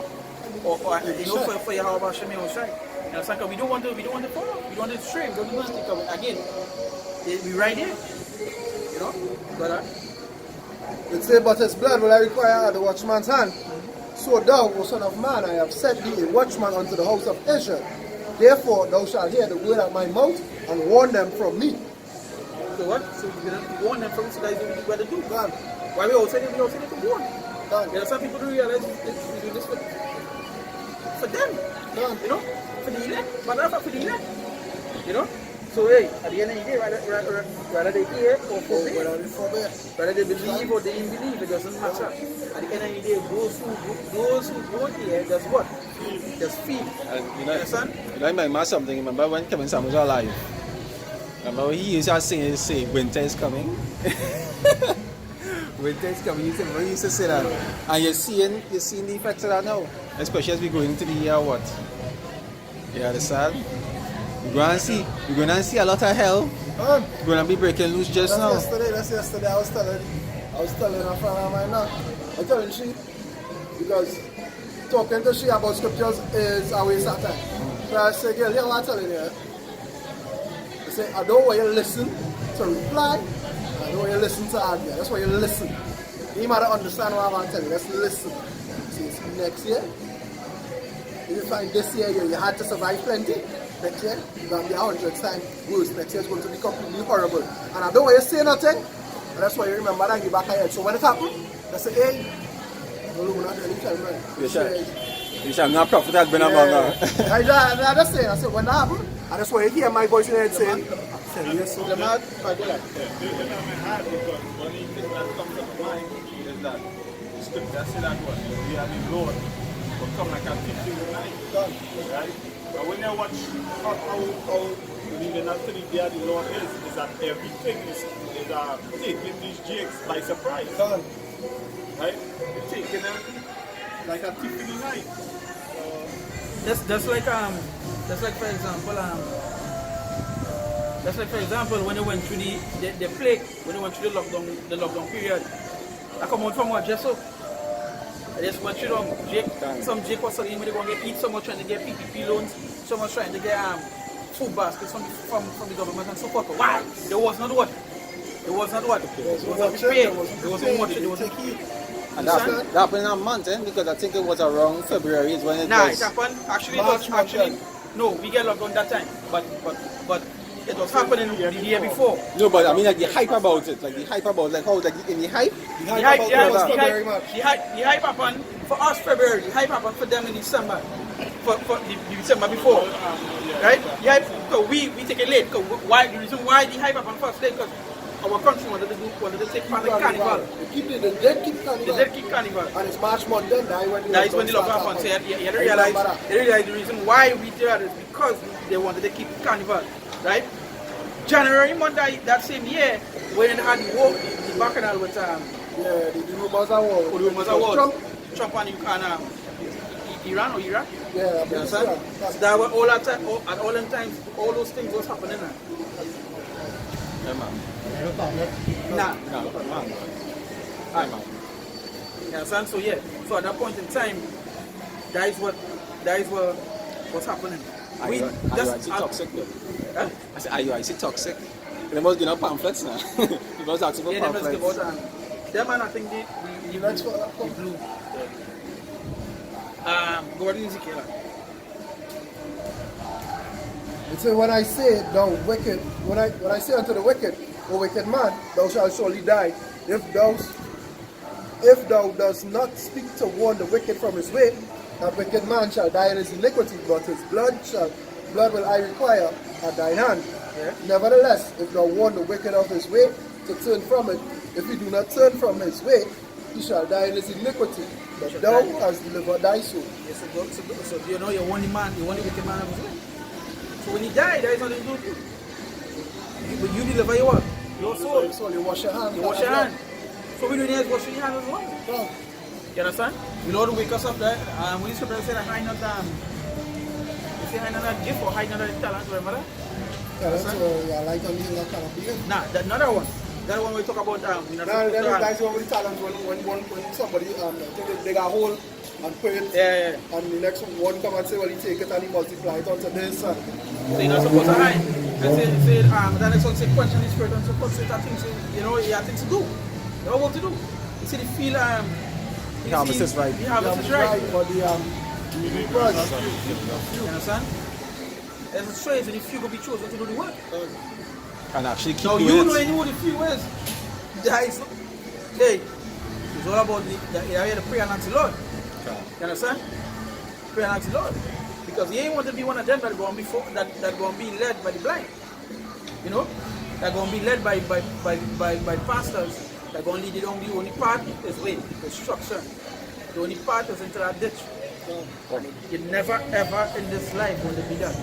Or for Yahweh Hashem or Shai. You know, because we don't want to follow. We don't want to stray. We don't want to stick up. Again, we right here. You know? But it say, but his blood will I require at the watchman's hand. So thou, O son of man, I have set thee a watchman unto the house of Israel. Therefore thou shalt hear the word of my mouth and warn them from me. So what? So you're going to warn them from so that is what we got to do. God. Why we all say that we all say that to warn. God. You know, some people don't realize we do this for them. God. You know? For the elect. But not for the elect. You know? So hey, at the end of the day, rather they hear or forbid, whether they believe or they didn't believe, it doesn't matter. At the end of the day, those who don't hear, does what? Just feel. Understand? You know, I remember something. Remember when Kevin Sam was alive? Remember he used to say winter is coming? Winter is coming. We used to say that. And you're seeing the effects of that now. Especially as we go into the year what? You understand? We're gonna see a lot of hell. We're gonna be breaking loose just now. That's yesterday. I was telling a friend of mine now. I'm telling she, because talking to she about scriptures is a waste of time. So I say, girl, hear what I'm telling you. I say, I don't want you to listen to reply. I don't want you to listen to argue. That's why you listen. You might not understand what I'm telling you. Let's listen. See, it's next year. You find this year you had to survive plenty. Next year, you're going to be 100 times worse. Next year is going to be completely horrible. And I don't want you to say nothing. And that's why you remember that you back ahead. So when it happens, they say, hey, no, not really tell me. You shall not profit has been among us. I just say, I said, when that happens, and that's why you hear my voice in your head saying, yes, so they're not. Because one of the things that comes to mind is that the scripture said that what we are the Lord will come like a thief in the night. Right? But when you watch how leading up to the day of the Lord is that everything is taking these jakes by surprise. Right? It's taking them like a thief in the night. That's like for example when they went through the plague, when they went through the lockdown period. I come out from what just so. I just went through some Jake was selling when they going to get eat, some was trying to get PPP loans, some was trying to get food baskets from the government and so forth. Why? There was not what? It was not prepared. There wasn't watching. There wasn't key. And that happened in a month, because I think it was around February is when it was. It happened. Actually, it was actually. No, we get locked down that time. But it was happening the year before. No, but I mean like the hype about it. Like the hype about like how like in the hype. The hype happened for us February. The hype happened for them in December. For the December before. Right? The hype, so we take it late. Why the reason why the hype happened first late? Because our country wanted to take part in carnival. They did keep carnival. And it's March month then, that is when the lockdown happened. So you realize the reason why we did that is because they wanted to keep carnival. Right? January month that same year, when they had the war, the bacchanal with the rumors of war. The rumors of war. Trump and Iran or Iraq. Yeah, you understand? So that were all at all in times, all those things was happening now. Yeah, man. Nah. Man. You understand? So yeah. So at that point in time, that is what's happening. IUIC toxic though. Huh? I said IUIC toxic. They must give out pamphlets now. They must ask for pamphlets. They must give out them and I think the blue. Go ahead, Ezekiel. It says, when I say thou wicked, when I say unto the wicked, O wicked man, thou shalt surely die. If thou dost not speak to warn the wicked from his way, that wicked man shall die in his iniquity, but his blood will I require at thine hand. Yeah. Nevertheless, if thou warn the wicked of his way to turn from it, if he do not turn from his way, he shall die in his iniquity. But thou hast delivered thy soul. Yes, so you know you're one wicked man of his way. So when he died, there is nothing to do with you. But you deliver your soul. So you wash your hands. You wash your hands. So we do need to wash your hands as well. Yeah. You understand? The Lord wake us up there. We used to say that high not gift or high not talent, remember that? Yeah, that's like on the kind of thing. Nah, that another one. That one we talk about. That's one with talent when somebody they got a hole and put it. Yeah. And the next one come and say, well, he take it and he multiply it onto this. So you're not supposed to hide. And say the next one say question the spirit and so forth. Say that things, you know, you have things to do. You have what to do. You see the feel the harvest is right. The harvest is right. But the you understand? It's strange and the few will be chosen to do the work. And actually keep now doing you it. know who the few is. It's all about the area to pray and ask the Lord. You understand? Pray and ask the Lord. Because he ain't want to be one of them that going to be led by the blind. You know? That going to be led by pastors. That going to lead the only part is way, destruction. The only part is into that ditch. You never ever in this life want to be that.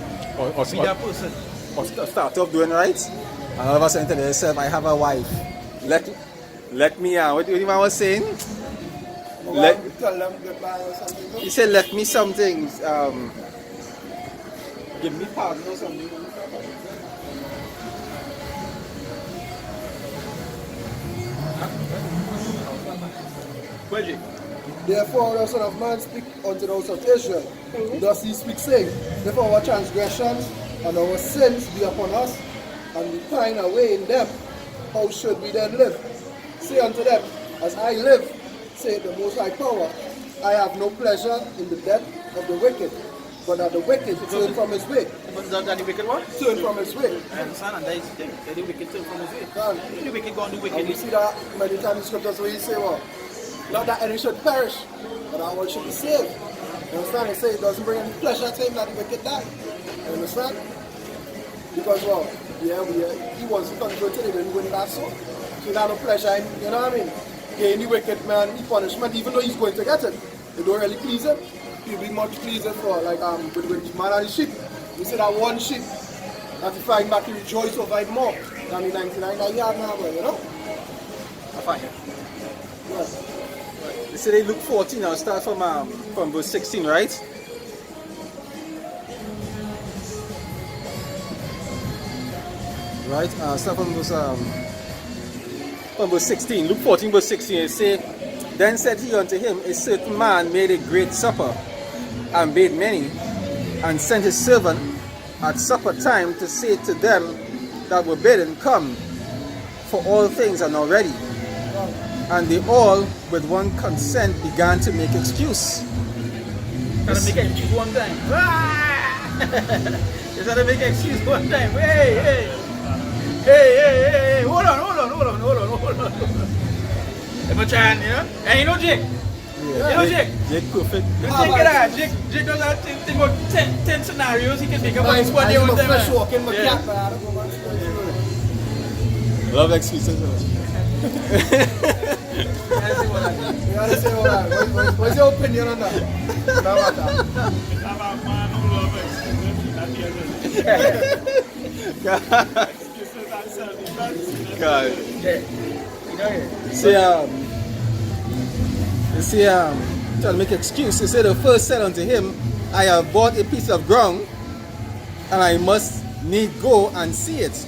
Be that person. Or start off doing right, and all of a sudden tell yourself, I have a wife. Let Let me, what do you was saying? Tell them goodbye or something. He said, let me something, give me pardon or something. Therefore, the Son of Man speak unto the house of Israel. Thus he speaks, saying, therefore our transgressions and our sins be upon us, and we pine away in them. How should we then live? Say unto them, as I live, saith the Most High Power, I have no pleasure in the death of the wicked, but that the wicked turn from his way. But that the wicked what? Turn from his way. I understand, and that is the thing. That the wicked turn from his way. Done. The wicked go and do And wicked. we see that many times in scriptures where he say, well, not that any should perish, but that all should be saved. You understand? He say it doesn't bring any pleasure to him that the wicked die. You understand? Because, well, he wants to control till he didn't win that soul. So he had no pleasure in, you know what I mean? Giving the wicked man the punishment, even though he's going to get it. It don't really please him. He'll be much pleased for, like, with man and the sheep. You see that one sheep, that he find back, he rejoice over it more than the 99 that he had now, you know? I find it. Yes. They say they Luke 14 now, start from verse 16, right? Right, start from verse 16. Luke 14 verse 16, it say, then said he unto him, a certain man made a great supper, and bade many, and sent his servant at supper time to say to them that were bidden, come, for all things are now ready. And they all, with one consent, began to make excuse. Gotta make an excuse one time. You gotta make an excuse one time. Hey. Hold on. I'm a trying, you know? Hey, you know Jake? Yeah. You know Jake? Jake perfect. You Jake get that? Jake does that think about 10 scenarios he can make up on his one day one time. Love excuses. You gotta say all that. What's your opinion on that? It's about man who love excuses and self-defense. God. Yeah. You know Trying to make excuse. He said, the first said unto him, I have bought a piece of ground, and I must need go and see it.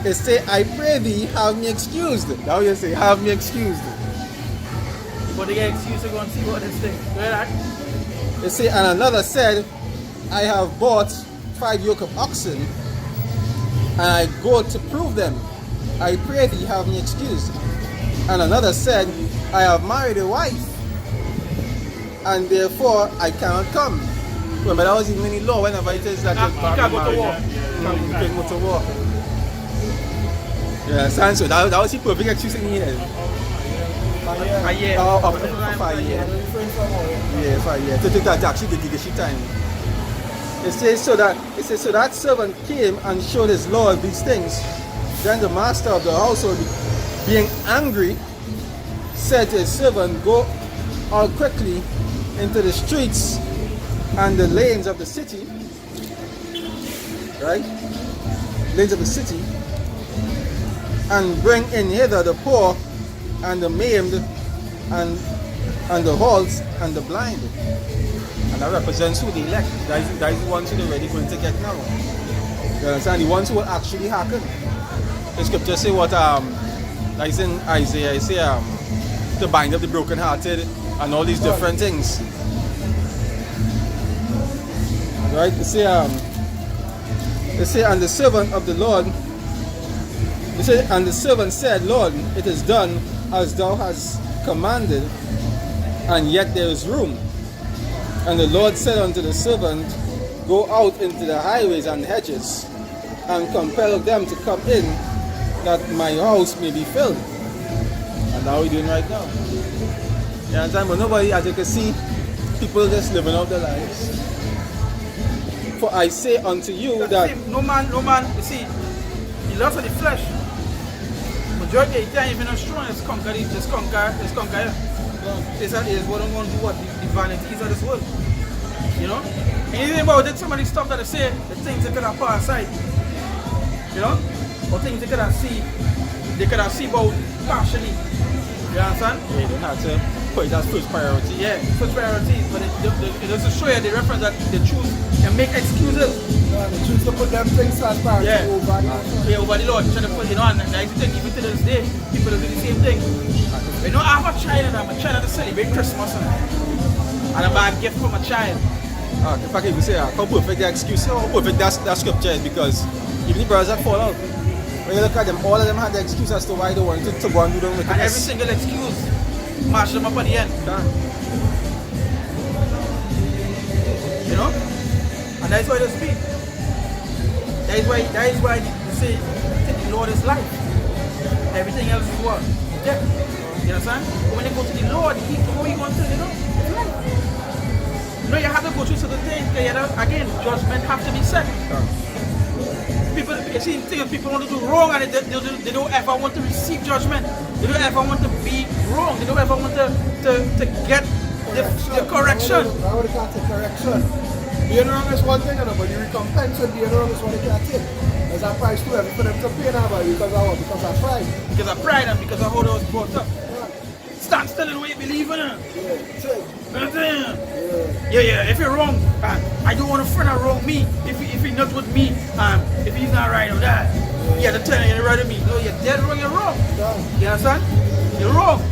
He say, I pray thee, have me excused. Now you say, have me excused. But they get excuse to go and see what this thing. You hear that? He say, and another said, I have bought 5 yoke of oxen, and I go to prove them. I pray thee, have me excused. And another said, I have married a wife, and therefore I cannot come. Remember, that was even in the law whenever it is that You can't go to war. You can't go to war. Yeah, so that was the perfect excuse in here. A year. For 5 years. Yeah, 5 years. To actually the shit time. It says so that servant came and showed his lord these things. Then the master of the household, being angry, said to his servant, go out quickly into the streets and the lanes of the city, right? Lanes of the city, and bring in hither the poor and the maimed and the halt and the blind. And that represents who the elect. That is the ones who they're already going to get now. You understand? The ones who will actually hearken. The scripture say what like in Isaiah, it say to bind up the brokenhearted and all these different things. Right? It say and the servant of the Lord, it say, and the servant said, Lord, it is done as thou hast commanded, and yet there is room. And the Lord said unto the servant, go out into the highways and hedges, and compel them to come in, that my house may be filled. And that's what we're doing right now. You understand? But nobody, as you can see, people just living out their lives. For I say unto you that no man, you see, the lust of the flesh, majority of the time, even as strong as conquer. This is what I'm going to do, what the vanities of this world. You know? Anything about it, some of the stuff that they say, the things they could have passed aside. You know? Or things they could have see about partially. You understand? Yeah, you don't have to put it as first priority. Yeah, first priority. But it doesn't show you the reference that the Jews can make excuses. They choose to put them things as priority Yeah. over the Yeah, over the Lord. Trying to put, and I think even to this day, people do the same thing. You know, I have a child and I'm a child to celebrate Christmas and I buy a gift for my child. If I can even say how perfect the excuse, how perfect that scripture is, because even the brothers that fall out, when you look at them, all of them had the excuse as to why they wanted to go and do them with And every single excuse, march them up at the end. You know? And that's why they speak. That is why they say the Lord is life. Everything else is what? Death. You understand? But when they go to the Lord, how are you going to, it's life. You know, you have to go through certain things, again, judgment have to be set. People, you see, people want to do wrong and they don't ever want to receive judgment. They don't ever want to be wrong. They don't ever want to get the correction. I would have got correction. Being wrong is one thing, but the recompense of being wrong is what they can't take. There's a price to every for them to pay now, because of what? Because of pride. Because of pride and because of how they was brought up. Stand still in the way you believe in it. Yeah, if you're wrong, I don't want a friend to wrong me. If he's not with me, if he's not right or that, you have to tell him you're right with me. No, you're dead wrong, you're wrong. You understand? You're wrong.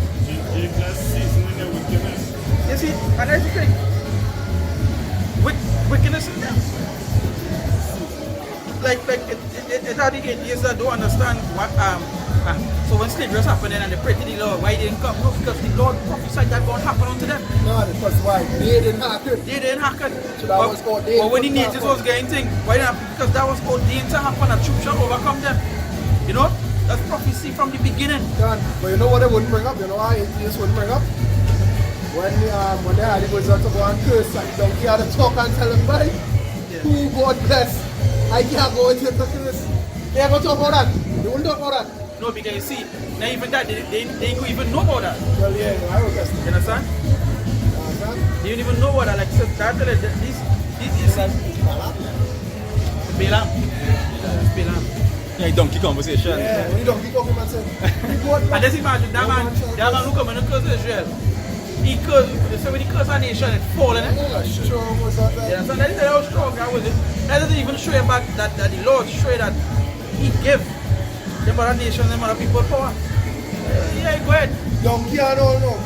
You see, and that's the thing. Wickedness in them. Like it's how the atheists that don't understand what so when slavery was happening and they prayed to the Lord, why they didn't come? No, because the Lord prophesied that going to happen unto them. No, because why? They didn't happen. They didn't happen. So that was ordained. But when the natives was getting things, why didn't happen? Because that was ordained to happen. A troop shall overcome them. You know? That's prophecy from the beginning. Done. But you know what they wouldn't bring up? You know why atheists wouldn't bring up? When they had it was out to go and curse, like donkey had to talk and tell them, buddy, who God bless, I can't go into the curse. They ever talk about that? They wouldn't talk about that. No, because you see, now even that, they don't even know about that. Well, yeah, I would guess. You understand? They don't even know what that, like, so that, these Balaam. Balaam. Yeah, donkey conversation. Yeah, when you donkey come and say, and just imagine, that man who come and curse Israel. He cursed, so when he cursed our nation, it fall in it. yeah, strong was that. Yeah, so that is how strong that was. That doesn't even show you back that the Lord show you that He gave them other nations, them other people power. Yeah, go ahead. Donkey and all no.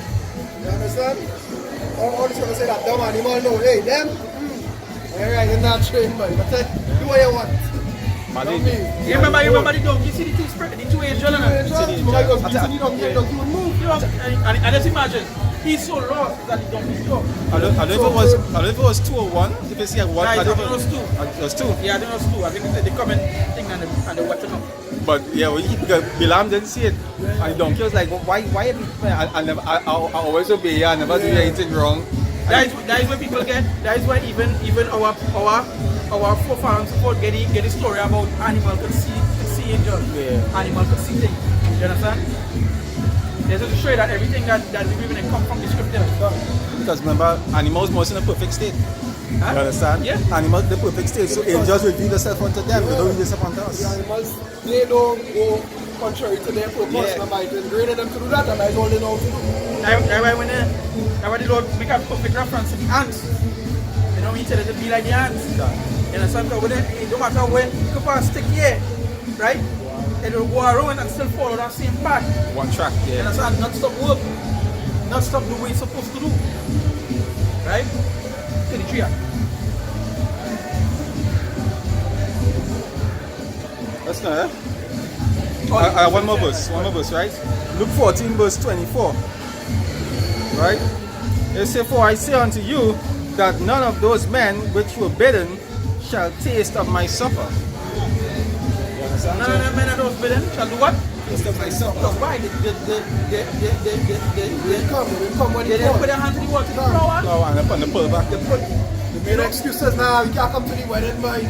You understand? All this to say that dumb animal no. Hey, them. Alright, you're not trained, boy. But do what you want. You remember the donkey? You see the two angels? Donkey would move. And just imagine. He's so lost that he don't talk. I don't know if it was 201. If you see a one, I think it was 2. It was 2. Yeah, I think it was 2. I think it's the common thing and the weapon up. But yeah, because Balaam didn't see it, and the donkey was like, why I always obey you, I never do anything wrong. That is where people get. That is why even our forefathers get the story about animal could see angels. Yeah. Animal could see things. You understand? There's to show you that everything that we believe in come from the scripture. Because remember, animals most in a perfect state. Huh? You understand? Yeah. Animals in the perfect state. So angels reveal themselves unto them. They don't reveal themselves unto us. The animals, they don't go contrary to their purpose. And by training them to do that, and that's all they know to do. That's why the Lord make a perfect reference to the ants. You know, He said it to be like the ants. You understand? Because it don't matter when you put a stick here, right? It will go around and still follow that same path. One track, yeah. You understand? Not stop work. Not stop the way it's supposed to do. Right? To the tree. That's not it. One more verse, right? Luke 14, verse 24. Right? It says, for I say unto you, that none of those men which were bidden shall taste of my supper. None of them men of those bidden shall do what? Taste of my supper. Because why? They come when they they didn't put their hands in the water to the flour. No, and the pull back. They made excuses now, you can't come to the wedding, boy.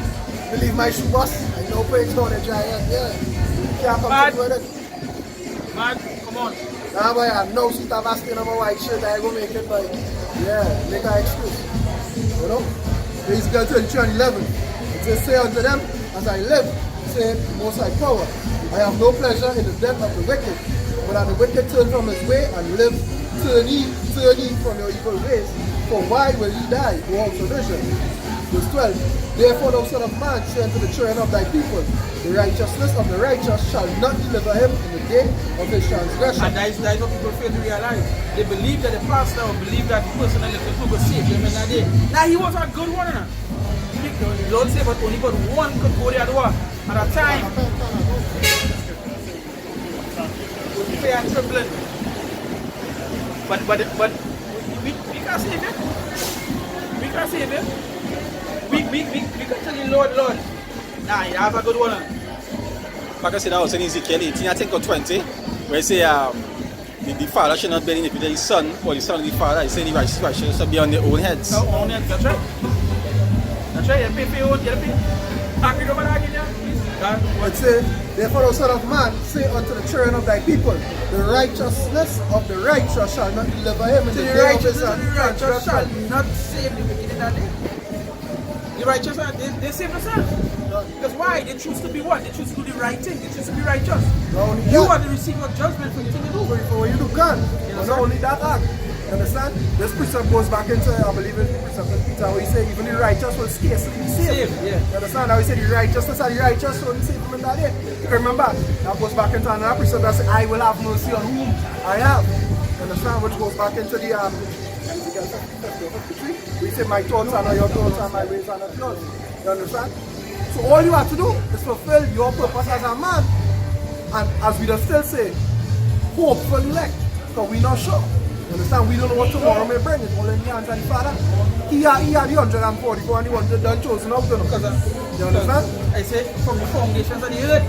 You leave my shoe bus. I know pigs down the giant, yeah. You can't come to the wedding. Man, come on. Nah, boy, I know she's a basket on my white shirt, I go make it, boy. Yeah, make an excuse. You know? These girls in 11. It says, say unto them, as I live, said Most High Power, I have no pleasure in the death of the wicked, but Whether the wicked turn from his way and live, turn ye from your evil ways. For why will ye die? Go out to vision. Verse 12. Therefore thou son of man, say unto the children of thy people, the righteousness of the righteous shall not deliver him in the day of his transgression. And that is what people fail to realize. They believe that the pastor or believe that the person that left will save them in that day. Now he was a good one. The Lord said, but only but one could go there at a time. Fear and trembling. But we can't save him. We can't save him. We can tell you, Lord. Nah, he has a good one. Like I said, that was in Ezekiel 18, I think, or 20, where it say the father should not bear in his son, or the son of the father. He said the righteous should be on their own heads. Our own heads, that's right. That's right, you pay your own, you pay. Agree over that again, yeah? It say, therefore thou son of man, say unto the children of thy people, the righteousness of the righteous shall not deliver him in the day of his righteous shall not save the wicked in that day. The righteous, they save themselves. Because why? They choose to be what? They choose to do the right thing. They choose to be righteous. You are the receiver of judgment for the thing you do. For what you do, God. But not only that act. You understand? This precept goes back into, I believe, in precept of Peter, where he said, even the righteous will scarcely be saved. Yeah. You understand? How he said the righteousness of the righteous won't save them in that day. You can remember, that goes back into another precept that says, I will have mercy on whom I have. You understand? Which goes back into the we say my thoughts are not your thoughts and my ways are not yours. You understand? So all you have to do is fulfill your purpose as a man. And as we just still say, hopeful elect. Because we're not sure. You understand? We don't know what tomorrow may bring. It's all in the hands of the Father. He had the 144 and the 100 done chosen out. You understand? I say from the foundations of the earth.